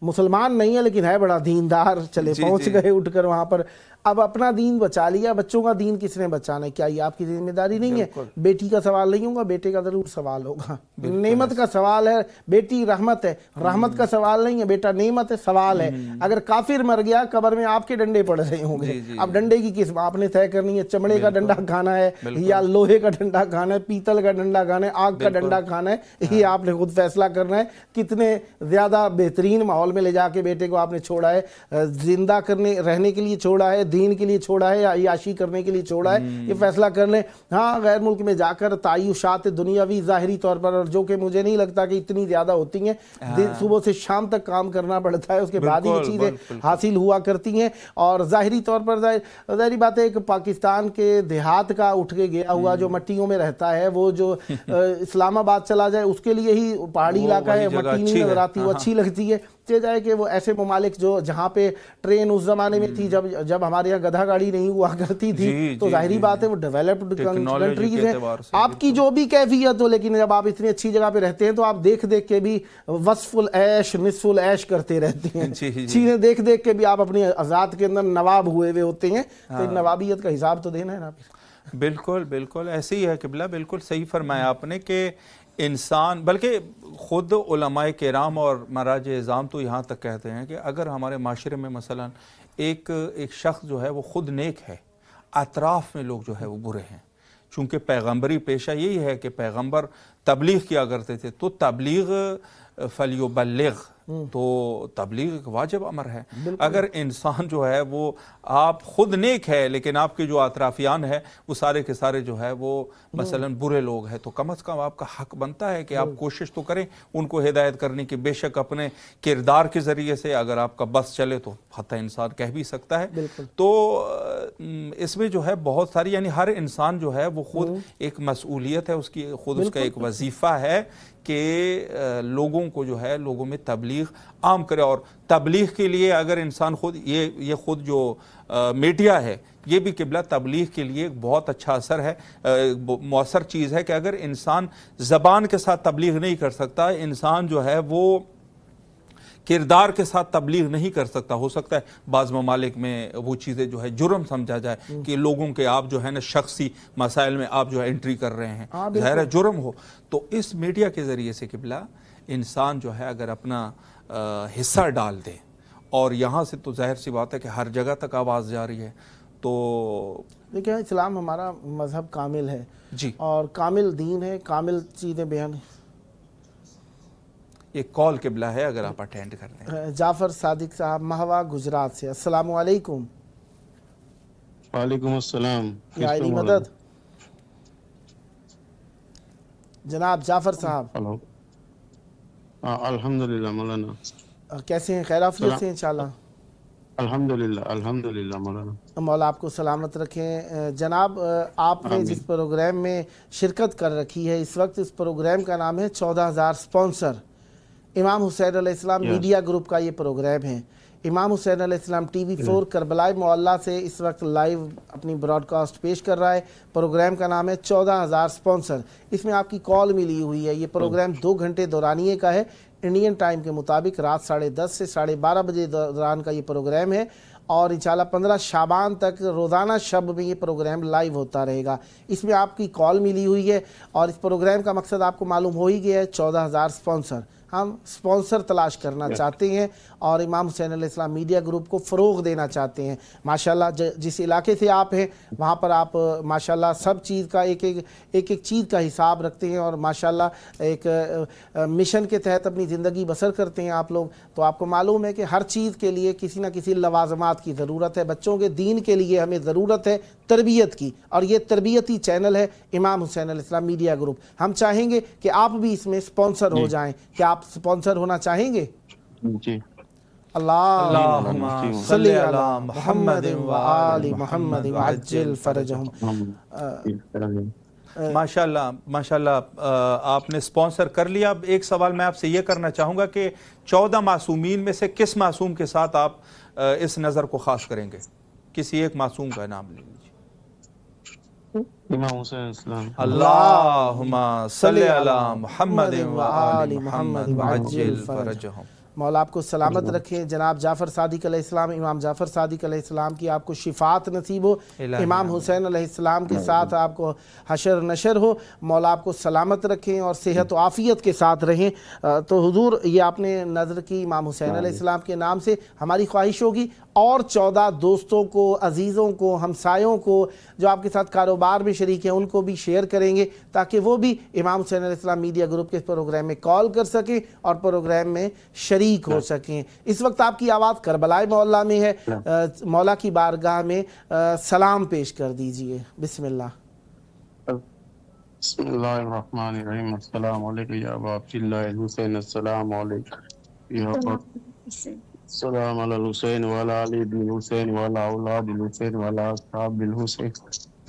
S2: مسلمان نہیں ہے لیکن ہے بڑا دیندار, چلے پہنچ گئے اٹھ کر وہاں پر. اب اپنا دین بچا لیا, بچوں کا دین کس نے بچانا ہے؟ کیا یہ آپ کی ذمہ داری نہیں ہے؟ بیٹی کا سوال نہیں ہوگا, بیٹے کا ضرور سوال ہوگا. نعمت کا سوال ہے, بیٹی رحمت ہے, رحمت کا سوال نہیں ہے, بیٹا نعمت ہے, سوال ہے. اگر کافر مر گیا قبر میں آپ کے ڈنڈے پڑ رہے ہوں گے. اب ڈنڈے کی قسم آپ نے طے کرنی ہے, چمڑے کا ڈنڈا کھانا ہے یا لوہے کا ڈنڈا کھانا ہے, پیتل کا ڈنڈا کھانا ہے, آگ کا ڈنڈا کھانا ہے, یہ آپ نے خود فیصلہ کرنا ہے. کتنے زیادہ بہترین ماحول میں لے جا کے بیٹے کو آپ نے چھوڑا ہے, زندہ رہنے کے لیے چھوڑا ہے, دین کے لیے چھوڑا ہے یا عیاشی کرنے کے لیے چھوڑا ہے, یہ فیصلہ کر لیں. ہاں غیر ملک میں جا کر تعیشات دنیاوی ظاہری طور پر, اور جو کہ مجھے نہیں لگتا کہ اتنی زیادہ ہوتی ہیں, صبح سے شام تک کام کرنا پڑتا ہے, اس کے بعد یہ چیزیں حاصل ہوا کرتی ہیں. اور ظاہری طور پر ظاہری بات ہے کہ پاکستان کے دیہات کا اٹھ کے گیا ہوا جو مٹیوں میں رہتا ہے، وہ جو اسلام آباد چلا جائے اس کے لیے ہی پہاڑی علاقہ ہے، مٹی نہیں نظر آتی، وہ اچھی لگتی ہے. جائے کہ وہ ایسے ممالک جو جہاں پہ ٹرین اس زمانے میں تھی جب ہمارے یہاں گدھا گاڑی نہیں ہوا کرتی تھی، تو ظاہری بات ہے وہ ڈیولپڈ کنٹریز ہیں. آپ کی جو بھی کیفیت ہو، لیکن جب آپ اتنی اچھی جگہ پہ رہتے ہیں تو آپ دیکھ کے بھی وصف العیش نصف العیش کرتے رہتے ہیں. چیزیں دیکھ کے بھی آپ اپنی ذات کے اندر نواب ہوئے ہوتے ہیں. تو نوابیت کا حساب تو دینا ہے نا.
S3: بالکل بالکل ایسے ہی ہے قبلہ، بالکل صحیح فرمایا آپ نے کہ انسان، بلکہ خود علماء کرام اور مراجع اعظام تو یہاں تک کہتے ہیں کہ اگر ہمارے معاشرے میں مثلا ایک شخص جو ہے وہ خود نیک ہے، اطراف میں لوگ جو ہے وہ برے ہیں. چونکہ پیغمبری پیشہ یہی ہے کہ پیغمبر تبلیغ کیا کرتے تھے، تو تبلیغ فلیبلغ، تو تبلیغ ایک واجب امر ہے. اگر انسان جو ہے وہ آپ خود نیک ہے لیکن آپ کے جو اطرافیان ہیں وہ سارے کے سارے جو ہے وہ مثلا برے لوگ ہیں، تو کم از کم آپ کا حق بنتا ہے کہ آپ کوشش تو کریں ان کو ہدایت کرنے کی. بے شک اپنے کردار کے ذریعے سے اگر آپ کا بس چلے تو حتی انسان کہہ بھی سکتا ہے. تو اس میں جو ہے بہت ساری، یعنی ہر انسان جو ہے وہ خود ایک مسئولیت ہے اس کی، خود اس کا ایک وظیفہ ہے کہ لوگوں کو جو ہے لوگوں میں تبلیغ عام کرے. اور تبلیغ کے لیے اگر انسان خود یہ خود جو میڈیا ہے یہ بھی قبلہ تبلیغ کے لیے ایک بہت اچھا اثر ہے، مؤثر چیز ہے کہ اگر انسان زبان کے ساتھ تبلیغ نہیں کر سکتا، انسان جو ہے وہ کردار کے ساتھ تبلیغ نہیں کر سکتا. ہو سکتا ہے بعض ممالک میں وہ چیزیں جو ہے جرم سمجھا جائے کہ لوگوں کے آپ جو ہے نا شخصی مسائل میں آپ جو ہے انٹری کر رہے ہیں، ظاہر ہے جرم ہو. تو اس میڈیا کے ذریعے سے قبلہ انسان جو ہے اگر اپنا حصہ ڈال دے، اور یہاں سے تو ظاہر سی بات ہے کہ ہر جگہ تک آواز جا رہی ہے. تو
S2: دیکھیں اسلام ہمارا مذہب کامل ہے
S3: جی،
S2: اور کامل دین ہے، کامل چیزیں بیان ہیں.
S3: ایک کال قبلہ ہے اگر آپ اٹینڈ کر دیں.
S2: جعفر صادق صاحب مہوا گجرات سے، السلام علیکم.
S8: وعلیکم السلام.
S2: یا علی مدد. جناب جعفر صاحب.
S8: ہلو. الحمدللہ مولانا.
S2: کیسے ہیں؟ خیر عافیت سے انشاءاللہ.
S8: الحمدللہ مولانا.
S2: مولا آپ کو سلامت رکھیں. جناب آپ نے جس پروگرام میں شرکت کر رکھی ہے اس وقت، اس پروگرام کا نام ہے 14,000 سپانسر. امام حسین علیہ السلام میڈیا گروپ کا یہ پروگرام ہے. امام حسین علیہ السلام ٹی وی 4 کربلائے معلیٰ سے اس وقت لائیو اپنی براڈ کاسٹ پیش کر رہا ہے. پروگرام کا نام ہے 14,000 سپانسر. اس میں آپ کی کال ملی ہوئی ہے. یہ پروگرام 2 گھنٹے دورانیے کا ہے. انڈین ٹائم کے مطابق رات 10:30 سے 12:30 بجے دوران کا یہ پروگرام ہے، اور انشاءاللہ 15 شعبان تک روزانہ شب میں یہ پروگرام لائیو ہوتا رہے گا. اس میں آپ کی کال ملی ہوئی ہے، اور اس پروگرام کا مقصد آپ کو معلوم ہو ہی گیا ہے. 14,000 سپانسر. ہم سپانسر تلاش کرنا چاہتے ہیں اور امام حسین علیہ السلام میڈیا گروپ کو فروغ دینا چاہتے ہیں. ماشاءاللہ جس علاقے سے آپ ہیں وہاں پر آپ ماشاءاللہ سب چیز کا ایک چیز کا حساب رکھتے ہیں، اور ماشاءاللہ ایک مشن کے تحت اپنی زندگی بسر کرتے ہیں آپ لوگ. تو آپ کو معلوم ہے کہ ہر چیز کے لیے کسی نہ کسی لوازمات کی ضرورت ہے. بچوں کے دین کے لیے ہمیں ضرورت ہے تربیت کی، اور یہ تربیتی چینل ہے امام حسین علیہ السلام میڈیا گروپ. ہم چاہیں گے کہ آپ بھی اس میں سپانسر ہو جائیں. کیا آپ سپانسر ہونا چاہیں گے؟
S8: جی.
S2: اللہم صلی علی محمد و آل محمد وعجل فرجہم.
S3: ماشاءاللہ ماشاءاللہ آپ نے سپانسر کر لیا. اب ایک سوال میں آپ سے یہ کرنا چاہوں گا کہ 14 معصومین میں سے کس معصوم کے ساتھ آپ اس نظر کو خاص کریں گے؟ کسی ایک معصوم کا نام لے لیجیے.
S8: امام حسین السلام.
S3: اللہم صلی علی محمد و آل محمد وعجل فرجہم.
S2: مولا آپ کو سلامت رکھیں. جناب جعفر صادق علیہ السلام، امام جعفر صادق علیہ السلام کی آپ کو شفاعت نصیب ہو. امام حسین علیہ السلام کے ساتھ آپ کو حشر نشر ہو. مولا آپ کو سلامت رکھیں اور صحت و عافیت کے ساتھ رہیں. تو حضور یہ آپ نے نظر کی امام حسین علیہ السلام کے نام سے. ہماری خواہش ہوگی اور 14 دوستوں کو، عزیزوں کو، ہمسایوں کو جو آپ کے ساتھ کاروبار میں شریک ہیں ان کو بھی شیئر کریں گے، تاکہ وہ بھی امام حسین علیہ السلام میڈیا گروپ کے پروگرام میں کال کر سکیں اور پروگرام میں شریک ہو سکیں. اس وقت آپ کی آواز کربلائے معلیٰ میں ہے. مولا کی بارگاہ میں سلام پیش کر دیجئے. بسم اللہ.
S8: بسم اللہ الرحمن الرحیم. السلام علیکم یا ابا عبداللہ الحسین. السلام علیکم یا السلام علی الحسین وعلی علی بن حسین وعلی اولاد الحسین وعلی اصحاب الحسین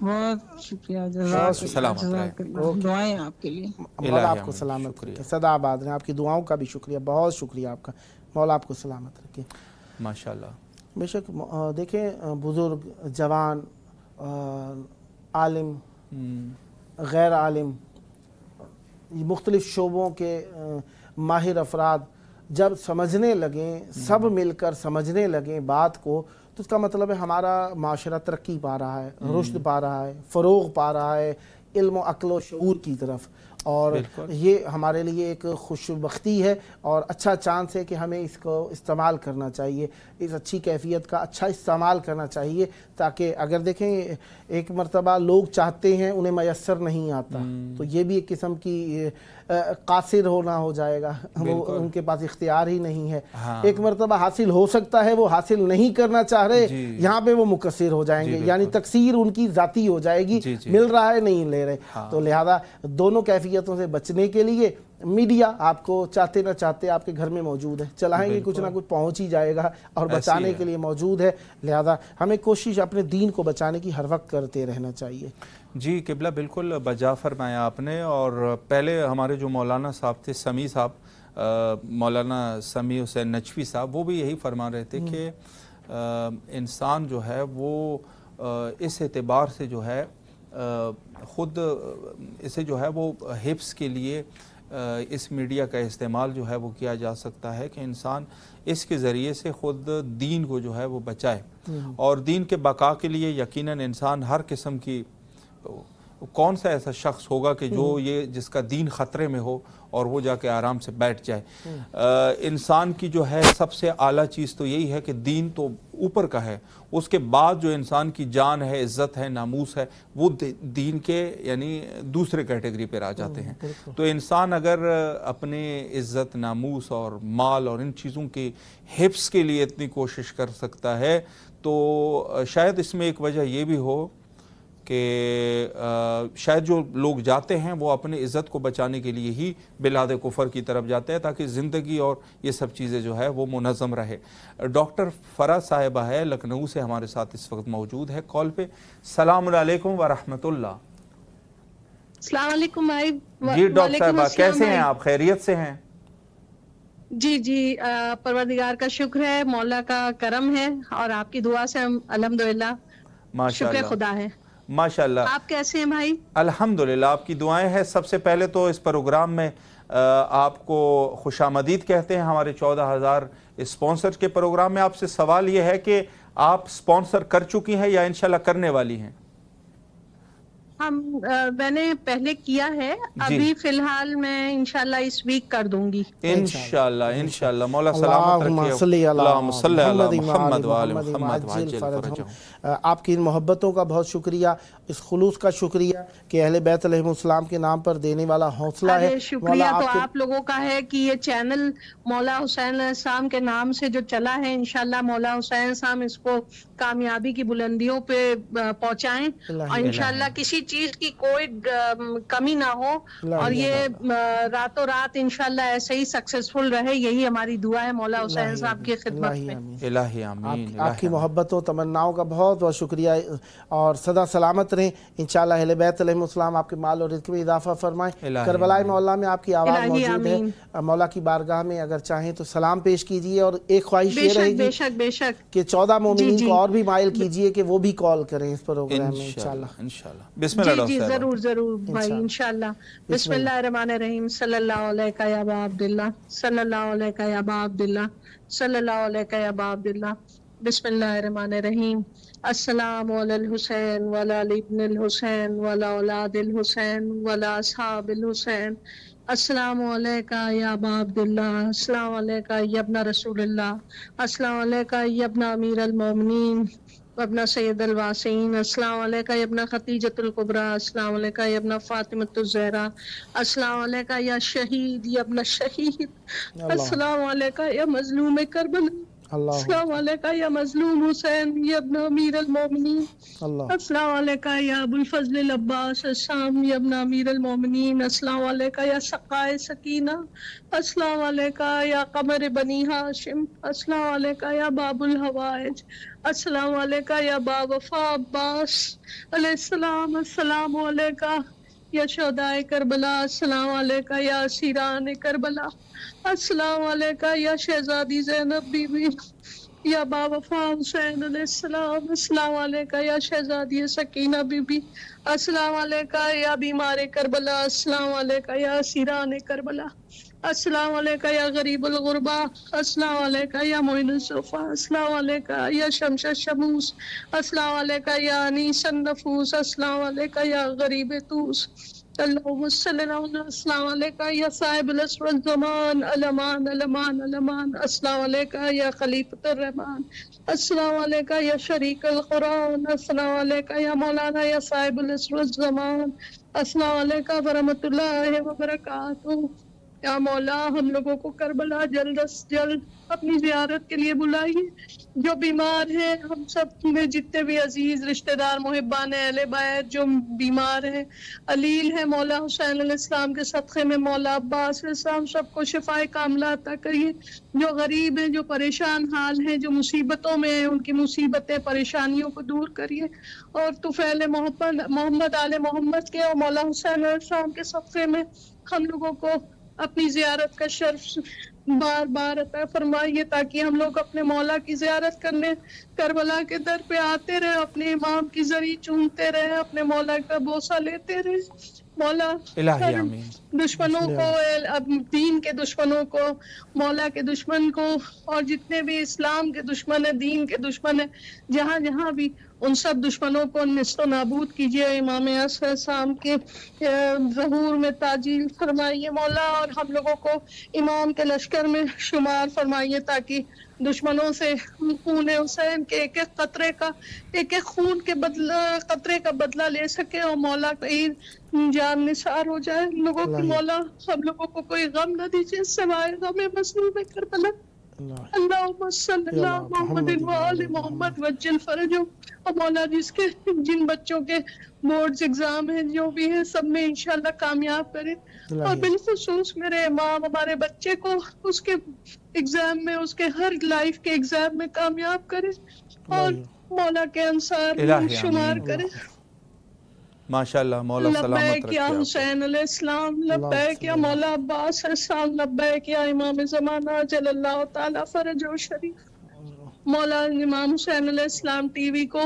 S9: بہت شکریہ، جزاک
S3: سلامت رہے۔
S9: جزاک اللہ، دعائیں آپ کے لیے۔
S2: مولا آپ کو
S3: آمین،
S2: سلامت
S3: شکریہ۔
S2: رکھے، سدا آباد رہیں، آپ کی دعاؤں کا بھی شکریہ، بہت شکریہ آپ کا، مولا آپ کو سلامت رکھے۔
S3: ماشاءاللہ۔
S2: بے شک دیکھیں بزرگ، جوان، عالم، غیر عالم، مختلف شعبوں کے ماہر افراد جب سمجھنے لگیں، سب مل کر سمجھنے لگیں بات کو، تو اس کا مطلب ہے ہمارا معاشرہ ترقی پا رہا ہے، رشد پا رہا ہے، فروغ پا رہا ہے علم و عقل و شعور کی طرف، اور یہ ہمارے لیے ایک خوش بختی ہے اور اچھا چانس ہے کہ ہمیں اس کو استعمال کرنا چاہیے، اس اچھی کیفیت کا اچھا استعمال کرنا چاہیے، تاکہ اگر دیکھیں ایک مرتبہ لوگ چاہتے ہیں انہیں میسر نہیں آتا، تو یہ بھی ایک قسم کی قاصر ہونا ہو جائے گا، وہ ان کے پاس اختیار ہی نہیں ہے۔ ایک مرتبہ حاصل ہو سکتا ہے، وہ حاصل نہیں کرنا چاہ رہے، یہاں پہ وہ مقصر ہو جائیں گے، یعنی تقصیر ان کی ذاتی ہو جائے گی، مل رہا ہے نہیں لے رہے۔ تو لہذا دونوں کیفیتوں سے بچنے کے لیے میڈیا آپ کو چاہتے نہ چاہتے آپ کے گھر میں موجود ہے، چلائیں گے کچھ نہ کچھ پہنچ ہی جائے گا، اور بچانے کے لیے موجود ہے، لہذا ہمیں کوشش اپنے دین کو بچانے کی ہر وقت کرتے رہنا چاہیے۔
S3: جی قبلہ بالکل بجا فرمایا آپ نے، اور پہلے ہمارے جو مولانا صاحب تھے، سمیع صاحب، مولانا سمیع حسین نجفی صاحب، وہ بھی یہی فرما رہے تھے کہ انسان جو ہے وہ اس اعتبار سے جو ہے خود اسے جو ہے وہ حفظ کے لیے اس میڈیا کا استعمال جو ہے وہ کیا جا سکتا ہے کہ انسان اس کے ذریعے سے خود دین کو جو ہے وہ بچائے، اور دین کے بقا کے لیے یقیناً انسان ہر قسم کی، کون سا ایسا شخص ہوگا کہ جو یہ جس کا دین خطرے میں ہو اور وہ جا کے آرام سے بیٹھ جائے۔ انسان کی جو ہے سب سے اعلیٰ چیز تو یہی ہے کہ دین تو اوپر کا ہے، اس کے بعد جو انسان کی جان ہے، عزت ہے، ناموس ہے، وہ دین کے یعنی دوسرے کیٹیگری پہ آ جاتے ہیں۔ تو انسان اگر اپنے عزت، ناموس اور مال اور ان چیزوں کے حفظ کے لیے اتنی کوشش کر سکتا ہے، تو شاید اس میں ایک وجہ یہ بھی ہو کہ شاید جو لوگ جاتے ہیں وہ اپنے عزت کو بچانے کے لیے ہی بلاد کفر کی طرف جاتے ہیں، تاکہ زندگی اور یہ سب چیزیں جو ہے وہ منظم رہے۔ ڈاکٹر فرا صاحبہ ہے لکھنؤ سے ہمارے ساتھ اس وقت موجود ہے کال پہ۔ السلام علیکم ورحمۃ اللہ۔
S10: السلام علیکم بھائی۔
S3: جی ڈاکٹر صاحبہ کیسے ہیں آپ؟ خیریت سے ہیں؟
S10: جی جی، پروردگار کا شکر ہے، مولا کا کرم ہے، اور آپ کی دعا سے ہم الحمدللہ، شکر خدا ہے۔
S3: ماشاءاللہ۔ آپ
S10: کیسے ہیں بھائی؟
S3: الحمدللہ، آپ کی دعائیں ہیں۔ سب سے پہلے تو اس پروگرام میں آپ کو خوش آمدید کہتے ہیں، ہمارے 14,000 اسپانسر کے پروگرام میں۔ آپ سے سوال یہ ہے کہ آپ اسپانسر کر چکی ہیں یا انشاءاللہ کرنے والی ہیں؟
S10: میں نے پہلے کیا ہے، ابھی فی الحال میں انشاءاللہ اس ویک کر دوں گی۔
S3: انشاءاللہ انشاءاللہ، مولا سلامت رکھے۔ اللہم صلی علی محمد وآل محمد وعجل فرجہم۔
S2: آپ کی ان محبتوں کا بہت شکریہ، اس خلوص کا شکریہ کہ اہل بیت علیہ السلام کے نام پر دینے والا حوصلہ ہے۔
S10: شکریہ تو آپ لوگوں کا ہے کہ یہ چینل مولا حسین علیہ السلام کے نام سے جو چلا ہے، انشاءاللہ مولا حسین علیہ السلام اس کو کامیابی کی بلندیوں پہ پہنچائیں، اور انشاءاللہ کسی چیز کی کوئی کمی نہ ہو، اور یہ راتوں رات انشاءاللہ ایسے ہی سکسیسفل رہے، یہی ہماری دعا ہے مولا حسین صاحب کی خدمت میں۔
S3: الہی آمین۔
S2: آپ کی محبتوں تمناؤں کا بہت بہت شکریہ، اور سدا سلامت رہیں انشاءاللہ۔ اہل بیت علیہ السلام آپ کے مال اور رزق میں اضافہ فرمائیں۔ کربلائے مولا میں آپ کی آواز موجود ہے، مولا کی بارگاہ میں اگر چاہیں تو سلام پیش کیجئے، اور ایک خواہش یہ رہے گی کہ 14 مومنین کو اور بھی مائل کیجئے کہ وہ بھی کال کریں اس پروگرام میں انشاءاللہ۔
S3: بسم اللہ
S10: جی ضرور ضرور بھائی، انشاءاللہ۔ بسم اللہ الرحمن الرحیم۔ صلی اللہ علیہ یا ابا عبداللہ، صلی اللہ علیہ یا ابا عبداللہ، صلی اللہ علیہ یا ابا عبداللہ۔ بسم اللہ الرحمن الرحیم۔ السلام علی الحسین وعلی علی ابن الحسین وعلی اولاد الحسین وعلی اصحاب الحسین۔ السلام علیکہ یا ابا عبداللہ، السلام علیکہ یا ابن رسول اللہ، السلام علیکہ یا ابن امیر المومنین ابن سید الواسعین، السلام علیکہ یا ابن خدیجۃ الکبریٰ، السلام علیکہ یا ابن فاطمۃ الزہرا، السلام علیکہ یا شہید یا ابن شہید، السلام علیکہ یا مظلوم کربلا، السلام علیکہ یا مظلوم حسین یا ابن امیر المومنین السلام علیکہ یا ابو الفضل العباس السلام یا ابن امیر المومنین السلام علیکہ یا سقائے سکینہ السلام علیکہ یا قمر بنی ہاشم السلام علیکہ یا باب الحوائج السلام علیکہ یا با وفا عباس علیہ السلام السلام علیکہ یا شہدائے کربلا السلام علیکہ یا اسیران کربلا السلام علیکہ یا شہزادی زینب بی بی یا با وفا حسین علیہ السلام السلام علیکہ یا شہزادی سکینہ بی بی السلام علیکہ یا بیمار کربلا السلام علیکہ یا اسیران کربلا السلام علیکہ یا غریب الغربا السلام علیکہ یا معین الصفا السلام علیکہ یا شمس الشموس السلام علیکہ یا انیس النفوس السلام علیکہ یا غریب توس اللہم صلی اللہ علیہ السلام علیکہ یا صاحب العصر الزمان الامان الامان الامان السلام علیکہ یا خلیفۃ الرحمن السلام علیکہ یا شریک القرآن السلام علیکہ یا مولانا یا صاحب العصر الزمان السلام علیکہ ورحمۃ اللہ وبرکاتہ۔ یا مولا ہم لوگوں کو کربلا جلد از جلد اپنی زیارت کے لیے بلائیے، جو بیمار ہیں ہم سب میں جتنے بھی عزیز رشتہ دار محبان اہل بیت جو بیمار ہیں علیل ہیں، مولا حسین علیہ السلام کے صدقے میں مولا عباس علیہ السلام سب کو شفائے کاملہ عطا کریے، جو غریب ہیں جو پریشان حال ہیں جو مصیبتوں میں ہیں ان کی مصیبتیں پریشانیوں کو دور کریے، اور طفیل محمد آل محمد کے اور مولا حسین علیہ السلام کے صدقے میں ہم لوگوں کو اپنی زیارت کا شرف بار بار عطا فرمائیے، تاکہ ہم لوگ اپنے مولا کی زیارت کرنے کربلا کے در پہ آتے رہے، اپنے امام کی زری چومتے رہے، اپنے مولا کا بوسہ لیتے رہے۔ مولا
S3: الہی آمین۔
S10: دشمنوں کو، دین کے دشمنوں کو، مولا کے دشمن کو، اور جتنے بھی اسلام کے دشمن ہیں، دین کے دشمن ہیں، جہاں جہاں بھی ان سب دشمنوں کو نیست و نابود کیجیے، امام علیہ السلام کے ظہور میں تعجیل فرمائیے مولا، اور ہم لوگوں کو امام کے لشکر میں شمار فرمائیے، تاکہ دشمنوں سے خون حسین کے ایک ایک قطرے کا، ایک ایک خون کے قطرے کا بدلہ لے سکے، اور مولا کہیں جان نثار ہو جائے لوگوں کو۔ مولا ہم لوگوں کو کوئی غم نہ دیجیے سوائے غم مظلوم کربلا۔ اللہم صلی اللہ محمد وآل محمد وجل فرجو۔ اور مولا جن بچوں کے بورڈز ایگزام ہیں جو بھی ہیں سب میں انشاءاللہ کامیاب کرے، اور بالخصوص میرے امام ہمارے بچے کو اس کے ایگزام میں، اس کے ہر لائف کے ایگزام میں کامیاب کرے، اور مولا کے انصار شمار کرے۔
S3: ماشاءاللہ مولا سلامت
S10: لبیک
S3: رکھے
S10: یا
S3: آپ کو۔
S10: حسین علیہ السلام، لبیک یا مولا عباس علیہ السلام، لبیک یا امام زمانہ جل اللہ تعالیٰ فرجہ شریف۔ مولا امام حسین علیہ السلام ٹی وی کو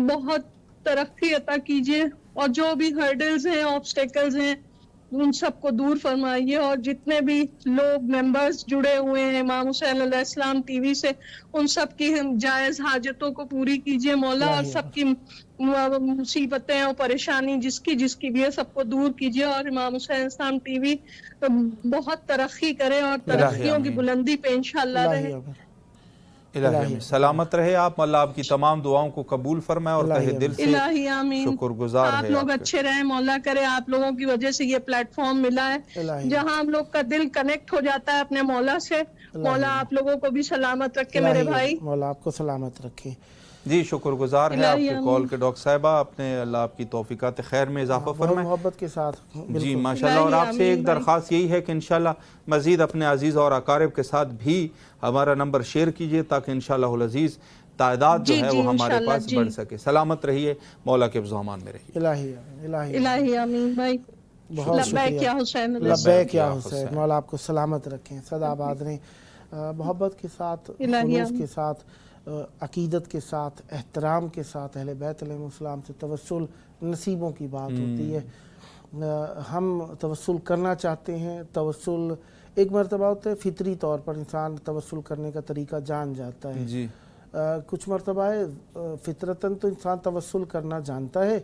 S10: بہت ترقی عطا کیجیے، اور جو بھی ہرڈلز ہیں، آبسٹیکلز ہیں، ان سب کو دور فرمائیے، اور جتنے بھی لوگ ممبرز جڑے ہوئے ہیں امام حسین علیہ السلام ٹی وی سے ان سب کی جائز حاجتوں کو پوری کیجیے مولا، اور سب کی مصیبتیں اور پریشانی جس کی بھی ہے سب کو دور کیجیے، اور امام حسین اسلام ٹی وی بہت ترقی کرے اور ترقیوں کی بلندی پہ انشاءاللہ رہے۔
S3: الہی سلامت رہے آپ، اللہ آپ کی تمام دعاؤں کو قبول فرمائے، اور تہ دل سے
S10: الہی آمین۔
S3: شکر گزار
S10: آپ
S3: ہے
S10: لوگ اچھے رہیں، مولا کرے آپ لوگوں کی وجہ سے یہ پلیٹ فارم ملا ہے جہاں ہم لوگ کا دل کنیکٹ ہو جاتا ہے اپنے مولا سے۔ مولا آپ لوگوں کو بھی سلامت رکھے میرے بھائی،
S2: مولا آپ کو سلامت رکھے۔
S3: جی شکر گزار ہے آپ کے کال کے ڈاکٹر صاحبہ، اپنے اللہ آپ کی توفیقات خیر میں اضافہ فرمائے
S2: محبت کے ساتھ۔
S3: جی ماشاءاللہ، اور آپ سے ایک درخواست یہی ہے کہ انشاءاللہ مزید اپنے عزیز اور اقارب کے ساتھ بھی ہمارا نمبر شیئر کیجئے، تاکہ انشاءاللہ العزیز تعداد جو ہے وہ ہمارے پاس بڑھ سکے۔ سلامت رہیے، مولا کے حفظ و امان میں رہیے۔
S10: الہی آمین بھائی، لبیک یا حسین،
S2: لبیک یا حسین، مولا آپ کو سلامت رکھیں، سدا آباد رہیں۔ محبت کے ساتھ، خلوص کے ساتھ، عقیدت کے ساتھ، احترام کے ساتھ اہل بیت علیہ السلام سے توسل نصیبوں کی بات ہوتی ہے۔ ہم توسل کرنا چاہتے ہیں، توسل ایک مرتبہ ہوتا ہے فطری طور پر انسان توسل کرنے کا طریقہ جان جاتا ہے،
S3: جی
S2: کچھ مرتبہ ہے فطرتاً تو انسان توسل کرنا جانتا ہے،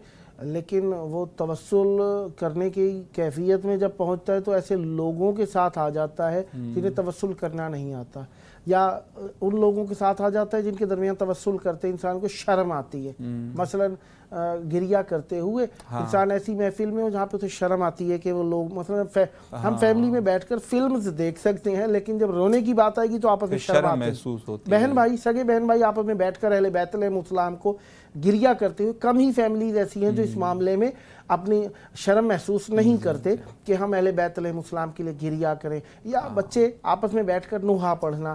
S2: لیکن وہ توسل کرنے کی کیفیت میں جب پہنچتا ہے تو ایسے لوگوں کے ساتھ آ جاتا ہے جنہیں توسل کرنا نہیں آتا۔ یا ان لوگوں کے ساتھ آ جاتا ہے جن کے درمیان توسل کرتے انسان کو شرم آتی ہے. مثلاً گریا کرتے ہوئے انسان ایسی محفل میں ہو جہاں پہ اسے شرم آتی ہے کہ وہ لوگ مثلا ہم فیملی میں بیٹھ کر فلمز دیکھ سکتے ہیں لیکن جب رونے کی بات آئے گی تو آپس میں شرم محسوس ہوتی ہے. بہن بھائی سگے بہن بھائی آپس میں بیٹھ کر اہل بیت علیہ السلام کو گریا کرتے ہوئے کم ہی فیملیز ایسی ہیں جو اس معاملے میں اپنی شرم محسوس نہیں کرتے کہ ہم اہل بیت علیہ السلام کے لیے گریا کریں یا بچے آپس میں بیٹھ کر نوحہ پڑھنا.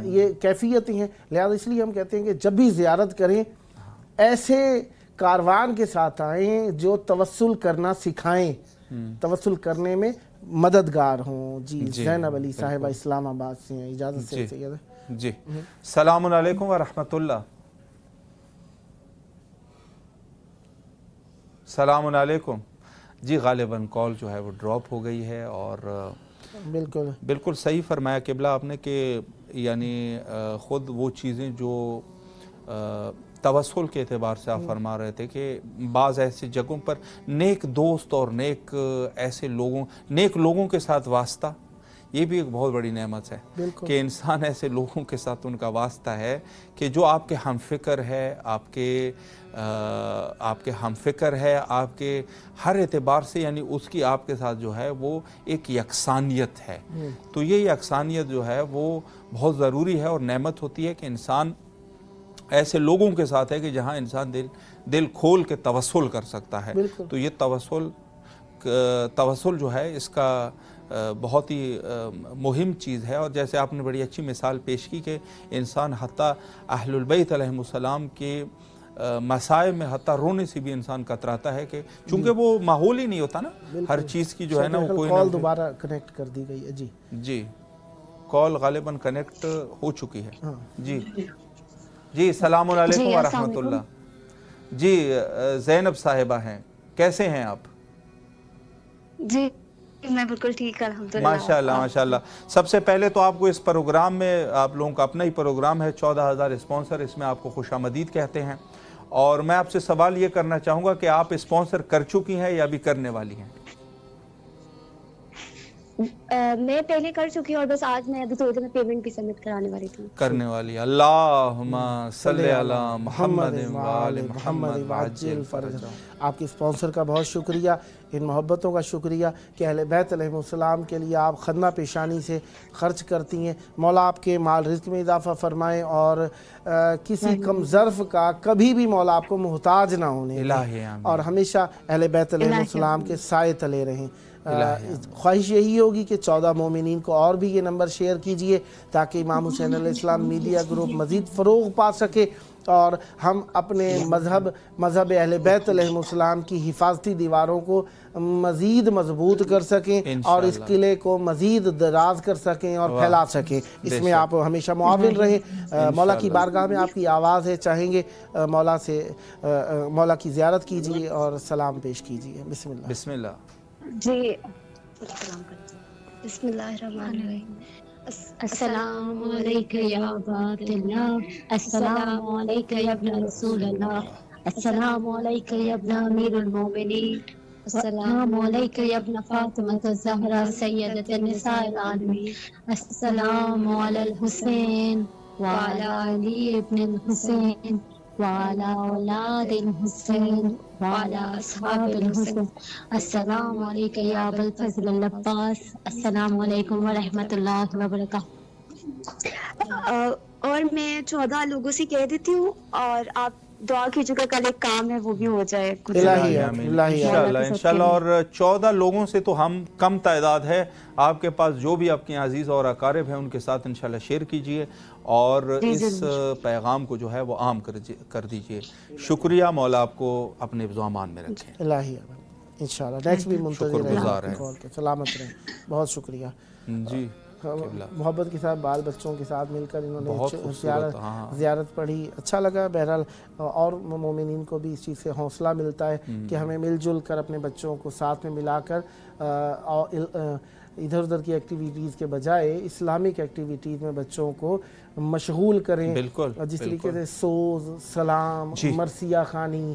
S2: یہ کیفیتیں ہیں. لہذا اس لیے ہم کہتے ہیں کہ جب بھی زیارت کریں ایسے کاروان کے ساتھ آئیں جو توسل کرنا سکھائیں, توسل کرنے میں مددگار ہوں. جی زینب علی صاحبہ اسلام آباد سے ہیں. اجازت سے سید.
S3: جی السلام علیکم ورحمۃ اللہ. السلام علیکم. جی غالباً کال جو ہے وہ ڈراپ ہو گئی ہے اور بالکل صحیح فرمایا قبلہ آپ نے کہ یعنی خود وہ چیزیں جو توسل کے اعتبار سے آپ فرما رہے تھے کہ بعض ایسی جگہوں پر نیک دوست اور نیک لوگوں کے ساتھ واسطہ, یہ بھی ایک بہت بڑی نعمت ہے کہ انسان ایسے لوگوں کے ساتھ ان کا واسطہ ہے کہ جو آپ کے ہم فکر ہے, آپ کے ہم فکر ہے, آپ کے ہر اعتبار سے, یعنی اس کی آپ کے ساتھ جو ہے وہ ایک یکسانیت ہے. تو یہ یکسانیت جو ہے وہ بہت ضروری ہے اور نعمت ہوتی ہے کہ انسان ایسے لوگوں کے ساتھ ہے کہ جہاں انسان دل کھول کے توسل کر سکتا ہے. تو یہ توسل جو ہے اس کا بہت ہی مہم چیز ہے. اور جیسے آپ نے بڑی اچھی مثال پیش کی کہ انسان حتیٰ اہل البیت علیہم السلام کے مسائب میں حتیٰ رونے سے بھی انسان کتراتا ہے کہ چونکہ وہ ماحول ہی نہیں ہوتا نا ہر چیز کی جو ہے نا وہ کوئی
S2: کال دوبارہ کنیکٹ کر دی گئی ہے.
S3: جی کال غالباً کنیکٹ ہو چکی ہے. جی السلام علیکم ورحمۃ اللہ. جی زینب صاحبہ ہیں, کیسے ہیں آپ؟
S11: جی میں بالکل ٹھیک الحمدللہ.
S3: ماشاءاللہ ماشاءاللہ. سب سے پہلے تو آپ کو اس پروگرام میں, آپ لوگوں کا اپنا ہی پروگرام ہے 14,000 اسپانسر, اس میں آپ کو خوش آمدید کہتے ہیں. اور میں آپ سے سوال یہ کرنا چاہوں گا کہ آپ اسپانسر کر چکی ہیں یا بھی کرنے والی ہیں؟
S11: میں پہلے کر چکی ہوں اور بس آج میں ابھی تھوڑی دیر میں پیمنٹ بھی سبمٹ کرانے والی تھی.
S3: کرنے والی. اللہم صلی علی محمد وآل محمد وعجل فرجہ.
S2: آپ کے اسپانسر کا بہت شکریہ, ان محبتوں کا شکریہ کہ اہل بیت علیہ السلام کے لیے آپ خدمہ پیشانی سے خرچ کرتی ہیں. مولا آپ کے مال رزق میں اضافہ فرمائیں اور کسی کم ظرف کا کبھی بھی مولا آپ کو محتاج نہ ہونے دیں اور ہمیشہ اہل بیت علیہ السلام کے سائے تلے رہیں. خواہش یہی ہوگی کہ 14 مومنین کو اور بھی یہ نمبر شیئر کیجئے تاکہ امام حسین علیہ السلام میڈیا گروپ مزید فروغ پا سکے اور ہم اپنے مذہب اہل بیت علیہ السلام کی حفاظتی دیواروں کو مزید مضبوط کر سکیں اور اس قلعے کو مزید دراز کر سکیں اور پھیلا سکیں. اس میں آپ ہمیشہ معاون رہیں. مولا کی بارگاہ میں آپ کی آواز ہے, چاہیں گے مولا کی زیارت کیجئے اور سلام پیش کیجئے. بسم اللہ.
S3: بسم اللہ.
S11: جی بسم اللہ الرحمن الرحیم. السلام علیکم یا عباد اللہ, السلام علیکم یا ابن رسول اللہ, السلام علیکم یا ابن امیر المومنین, السلام علیکم یا ابن فاطمہ الزہرا سیدۃ النساء العالمین, السلام علی الحسین وعلی علی ابن الحسین وعلى أولاد الحسين وعلى أصحاب الحسين. السلام عليك يا أبا الفضل العباس. السلام علیکم ورحمۃ اللہ وبرکاتہ. اور میں 14 لوگوں سے کہہ دیتی ہوں اور آپ دعا کیجیے گا, کل ایک کام ہے وہ بھی ہو جائے.
S3: انشاءاللہ. اور 14 لوگوں سے تو ہم کم تعداد ہے, آپ کے پاس جو بھی آپ کے عزیز اور اقارب ہیں ان کے ساتھ انشاءاللہ شیئر کیجئے اور اس پیغام کو جو ہے وہ عام کر دیجئے. شکریہ. مولا آپ کو اپنے امان میں رکھیں.
S2: الہی انشاءاللہ. نیکسٹ بھی منتظر رہیں, سلامت رہیں. بہت شکریہ.
S3: جی
S2: محبت کے ساتھ بال بچوں کے ساتھ مل کر انہوں نے زیارت پڑھی, اچھا لگا. بہرحال اور مومنین کو بھی اس چیز سے حوصلہ ملتا ہے کہ ہمیں مل جل کر اپنے بچوں کو ساتھ میں ملا کر ادھر ادھر کی ایکٹیویٹیز کے بجائے اسلامک ایکٹیویٹیز میں بچوں کو مشغول کریں. جس طریقے سے سوز, سلام, مرثیہ خوانی,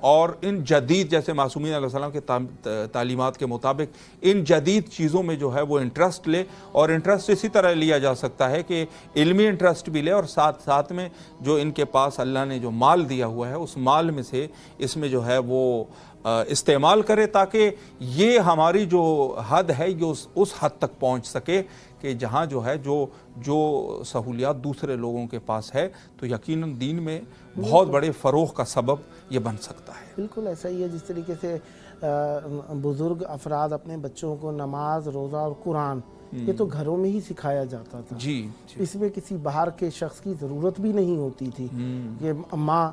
S3: اور ان جدید جیسے معصومین علیہ السلام کے تعلیمات کے مطابق ان جدید چیزوں میں جو ہے وہ انٹرسٹ لے، اور انٹرسٹ اسی طرح لیا جا سکتا ہے کہ علمی انٹرسٹ بھی لے، اور ساتھ ساتھ میں جو ان کے پاس اللہ نے جو مال دیا ہوا ہے اس مال میں سے اس میں جو ہے وہ استعمال کرے، تاکہ یہ ہماری جو حد ہے یہ اس حد تک پہنچ سکے کہ جہاں جو ہے جو سہولیات دوسرے لوگوں کے پاس ہے تو یقیناً دین میں بہت بڑے فروغ کا سبب یہ بن سکتا ہے۔
S2: بالکل ایسا ہی ہے جس طریقے سے بزرگ افراد اپنے بچوں کو نماز، روزہ اور قرآن یہ تو گھروں میں ہی سکھایا جاتا تھا، اس میں کسی باہر کے شخص کی ضرورت بھی نہیں ہوتی تھی کہ ماں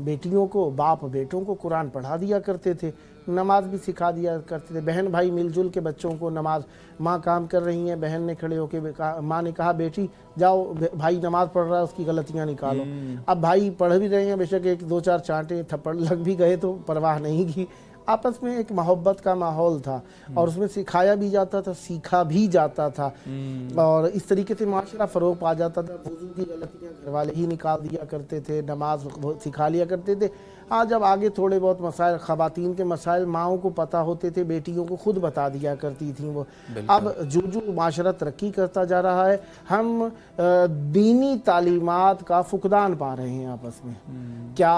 S2: بیٹیوں کو، باپ بیٹوں کو قرآن پڑھا دیا کرتے تھے، نماز بھی سکھا دیا کرتے تھے، بہن بھائی مل جل کے بچوں کو نماز، ماں کام کر رہی ہیں، بہن نے کھڑے ہو کے ماں نے کہا بیٹی جاؤ بھائی نماز پڑھ رہا ہے اس کی غلطیاں نکالو، اب بھائی پڑھ بھی رہے ہیں، بے شک ایک دو چار چانٹے تھپڑ لگ بھی گئے تو پرواہ نہیں کی، آپس میں ایک محبت کا ماحول تھا اور اس میں سکھایا بھی جاتا تھا، سیکھا بھی جاتا تھا، اور اس طریقے سے معاشرہ فروغ پا جاتا تھا۔ وضو کی غلطیاں گھر والے ہی نکال دیا کرتے تھے، نماز سکھا لیا کرتے تھے۔ آج جب آگے تھوڑے بہت مسائل، خواتین کے مسائل ماؤں کو پتہ ہوتے تھے، بیٹیوں کو خود بتا دیا کرتی تھیں وہ۔ اب جو معاشرہ ترقی کرتا جا رہا ہے، ہم دینی تعلیمات کا فقدان پا رہے ہیں آپس میں، کیا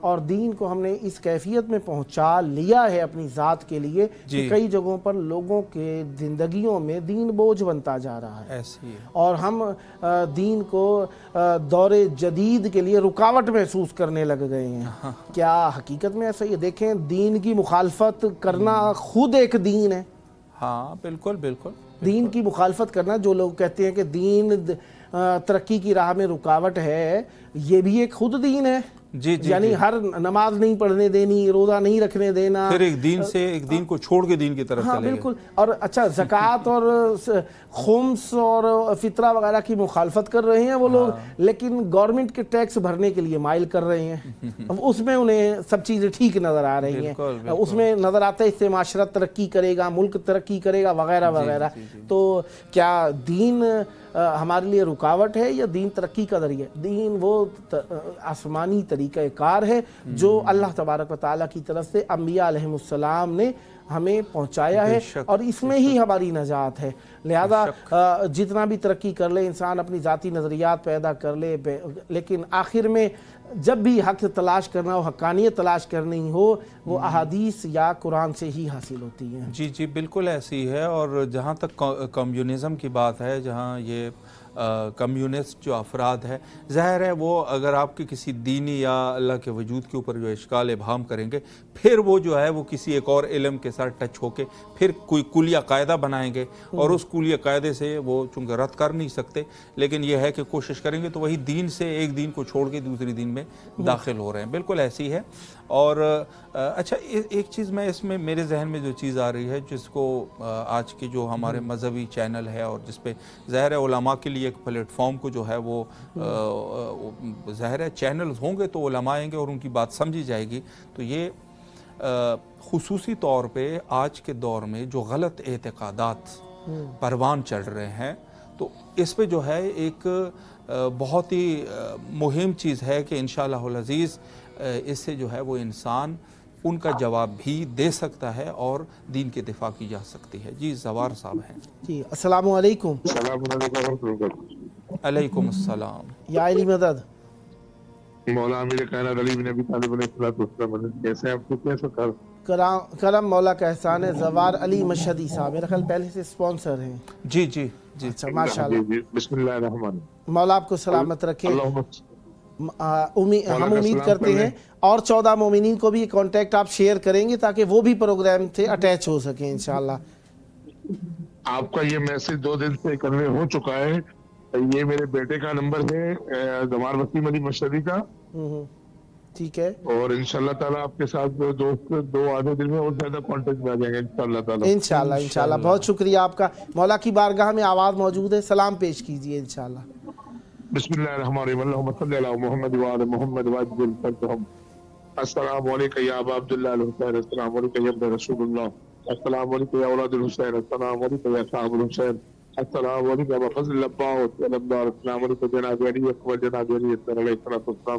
S2: اور دین کو ہم نے اس کیفیت میں پہنچا لیا ہے اپنی ذات کے لیے کہ کئی جگہوں پر لوگوں کے زندگیوں میں دین بوجھ بنتا جا رہا ہے، اور ہم دین کو دور جدید کے لیے رکاوٹ محسوس کرنے لگ گئے ہیں۔ کیا حقیقت میں ایسا ہی ہے؟ دیکھیں دین کی مخالفت کرنا خود ایک دین ہے۔
S3: ہاں بالکل بالکل،
S2: دین کی مخالفت کرنا، جو لوگ کہتے ہیں کہ دین ترقی کی راہ میں رکاوٹ ہے، یہ بھی ایک خود دین ہے۔ یعنی ہر نماز نہیں پڑھنے دینی، روزہ نہیں رکھنے دینا،
S3: پھر ایک دین کو چھوڑ کے دین کی طرف چلے گئے۔
S2: بالکل، اور اچھا زکوٰۃ اور خمس اور فطرہ وغیرہ کی مخالفت کر رہے ہیں وہ لوگ، لیکن گورنمنٹ کے ٹیکس بھرنے کے لیے مائل کر رہے ہیں، اس میں انہیں سب چیزیں ٹھیک نظر آ رہی ہیں، اس میں نظر آتا ہے اس سے معاشرت ترقی کرے گا، ملک ترقی کرے گا وغیرہ وغیرہ۔ تو کیا دین ہمارے لیے رکاوٹ ہے یا دین ترقی کا ذریعہ؟ دین وہ آسمانی طریقہ کار ہے جو اللہ تبارک و تعالیٰ کی طرف سے انبیاء علیہ السلام نے ہمیں پہنچایا ہے، اور اس میں ہی ہماری نجات ہے۔ لہذا جتنا بھی ترقی کر لے انسان، اپنی ذاتی نظریات پیدا کر لے، لیکن آخر میں جب بھی حق تلاش کرنا ہو، حقانیت تلاش کرنی ہو، وہ احادیث یا قرآن سے ہی حاصل ہوتی ہیں۔
S3: جی بالکل ایسی ہے۔ اور جہاں تک کمیونزم کی بات ہے، جہاں یہ کمیونسٹ جو افراد ہے، ظاہر ہے وہ اگر آپ کی کسی دینی یا اللہ کے وجود کے اوپر جو اشکال ابہام کریں گے، پھر وہ جو ہے وہ کسی ایک اور علم کے ساتھ ٹچ ہو کے پھر کوئی کلیہ قاعدہ بنائیں گے، اور اس کلیہ قاعدے سے وہ چونکہ رد کر نہیں سکتے، لیکن یہ ہے کہ کوشش کریں گے تو وہی دین سے ایک دین کو چھوڑ کے دوسری دین میں داخل ہو رہے ہیں۔ بالکل ایسی ہے۔ اور اچھا ایک چیز میں اس میں میرے ذہن میں جو چیز آ رہی ہے، جس کو آج کے جو ہمارے مذہبی چینل ہے اور جس پہ ظاہر ہے علماء کے لیے ایک پلیٹ فارم کو جو ہے وہ ظاہر ہے چینلز ہوں گے تو علماء آئیں گے اور ان کی بات سمجھی جائے گی، تو یہ خصوصی طور پہ آج کے دور میں جو غلط اعتقادات پروان چڑھ رہے ہیں، تو اس پہ جو ہے ایک بہت ہی مہم چیز ہے کہ انشاءاللہ العزیز اس سے جو ہے وہ انسان ان کا جواب بھی دے سکتا ہے اور دین کے دفاع کی جا سکتی ہے۔ جی زوار صاحب ہیں۔
S2: جی السلام علیکم۔
S3: علیکم السلام۔
S2: یا علی مدد۔
S12: مولا امیر کائنات علی بن ابی طالب علیہ السلام، کیسے ہیں آپ کو؟ کیسا
S2: کرم مولا کا احسان ہے۔ زوار علی مشہدی صاحب میرا خیال پہلے سے سپانسر ہیں۔
S3: جی
S2: اچھا ماشاءاللہ۔
S12: بسم اللہ الرحمن الرحیم۔
S2: مولا آپ کو سلامت رکھے۔ ہم امید کرتے ہیں اور 14 مومنین کو بھی یہ کانٹیکٹ آپ شیئر کریں گے تاکہ وہ بھی پروگرام سے اٹیچ ہو سکیں انشاءاللہ۔
S12: آپ کا یہ میسج 2 دن سے کنوے ہو چکا ہے۔ یہ میرے بیٹے کا نمبر ہے، زوار وسیم علی مشہدی کا،
S2: ٹھیک ہے،
S12: اور انشاءاللہ تعالیٰ آپ کے ساتھ جو دوست 2 آدھے دن میں اور زیادہ کانٹیکٹ میں آ جائیں گے انشاءاللہ تعالیٰ۔
S2: انشاءاللہ بہت شکریہ آپ کا۔ مولا کی بارگاہ میں آواز موجود ہے، سلام پیش کیجئے انشاءاللہ۔
S12: بسم اللہ الرحمن الرحیم۔ اللہم صلی علی محمد وعلی محمد وعجل فرجہم۔ السلام علیکم یا ابا عبداللہ الحسین، السلام علیکم یا ابن رسول اللہ، السلام علیکم یا اولاد الحسین، السلام علیکم یا صاحب الحسین، السلام علیکم یا فضل العباس، السلام علیکم جناب علی اکبر، جناب علی اکبر علیہ السلام۔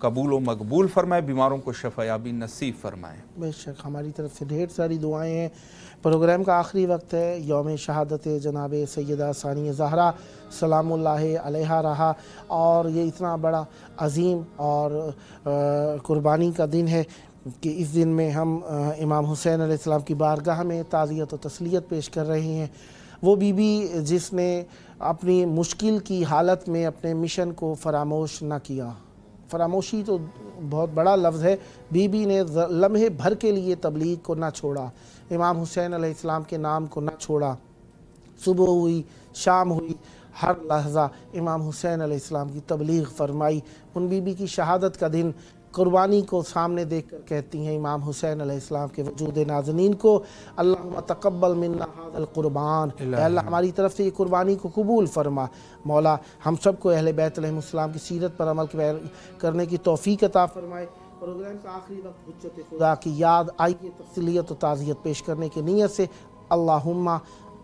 S3: قبول و مقبول فرمائے، بیماروں کو شفایابی نصیب فرمائے۔
S2: بے شک ہماری طرف سے ڈھیر ساری دعائیں ہیں۔ پروگرام کا آخری وقت ہے، یوم شہادت جناب سیدہ ثانیہ زہرا سلام اللہ علیہا رہا، اور یہ اتنا بڑا عظیم اور قربانی کا دن ہے کہ اس دن میں ہم امام حسین علیہ السلام کی بارگاہ میں تعزیت و تسلیت پیش کر رہے ہیں۔ وہ بی بی جس نے اپنی مشکل کی حالت میں اپنے مشن کو فراموش نہ کیا، فراموشی تو بہت بڑا لفظ ہے، بی بی نے لمحے بھر کے لیے تبلیغ کو نہ چھوڑا، امام حسین علیہ السلام کے نام کو نہ چھوڑا، صبح ہوئی شام ہوئی ہر لحظہ امام حسین علیہ السلام کی تبلیغ فرمائی۔ ان بی بی کی شہادت کا دن قربانی کو سامنے دیکھ کر کہتی ہیں امام حسین علیہ السلام کے وجود نازنین کو، اللہم تقبل منا ھذا القربان، اے اللہ ہماری طرف سے یہ قربانی کو قبول فرما۔ مولا ہم سب کو اہل بیت علیہ السلام کی سیرت پر عمل کرنے کی توفیق عطا فرمائے۔ پروگرام کا آخری وقت حجت خدا کی یاد، آئیے تسلیت و تعزیت پیش کرنے کی نیت سے اللہم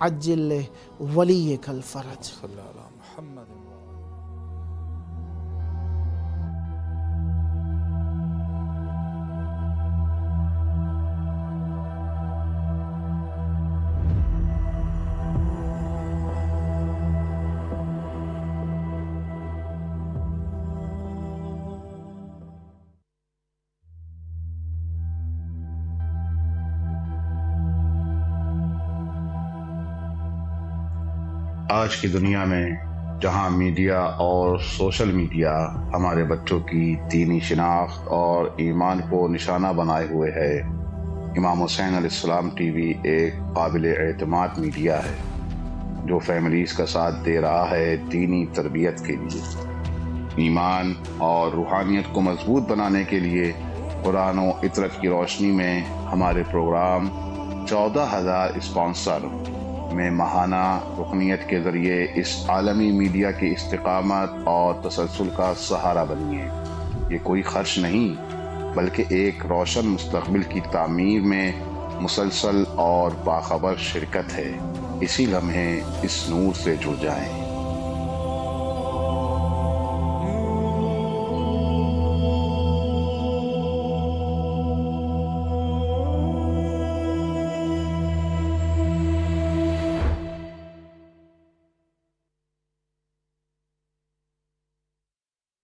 S2: عجل ولیک الفرج۔
S3: صلی اللہ علیہ محمد۔
S1: آج کی دنیا میں جہاں میڈیا اور سوشل میڈیا ہمارے بچوں کی دینی شناخت اور ایمان کو نشانہ بنائے ہوئے ہے، امام حسین علیہ السلام ٹی وی ایک قابل اعتماد میڈیا ہے جو فیملیز کا ساتھ دے رہا ہے دینی تربیت کے لیے، ایمان اور روحانیت کو مضبوط بنانے کے لیے۔ قرآن و عطرت کی روشنی میں ہمارے پروگرام 14,000 اسپانسر میں ماہانہ رکنیت کے ذریعے اس عالمی میڈیا کی استقامت اور تسلسل کا سہارا بنی ہے۔ یہ کوئی خرچ نہیں بلکہ ایک روشن مستقبل کی تعمیر میں مسلسل اور باخبر شرکت ہے۔ اسی لمحے اس نور سے جڑ جائیں۔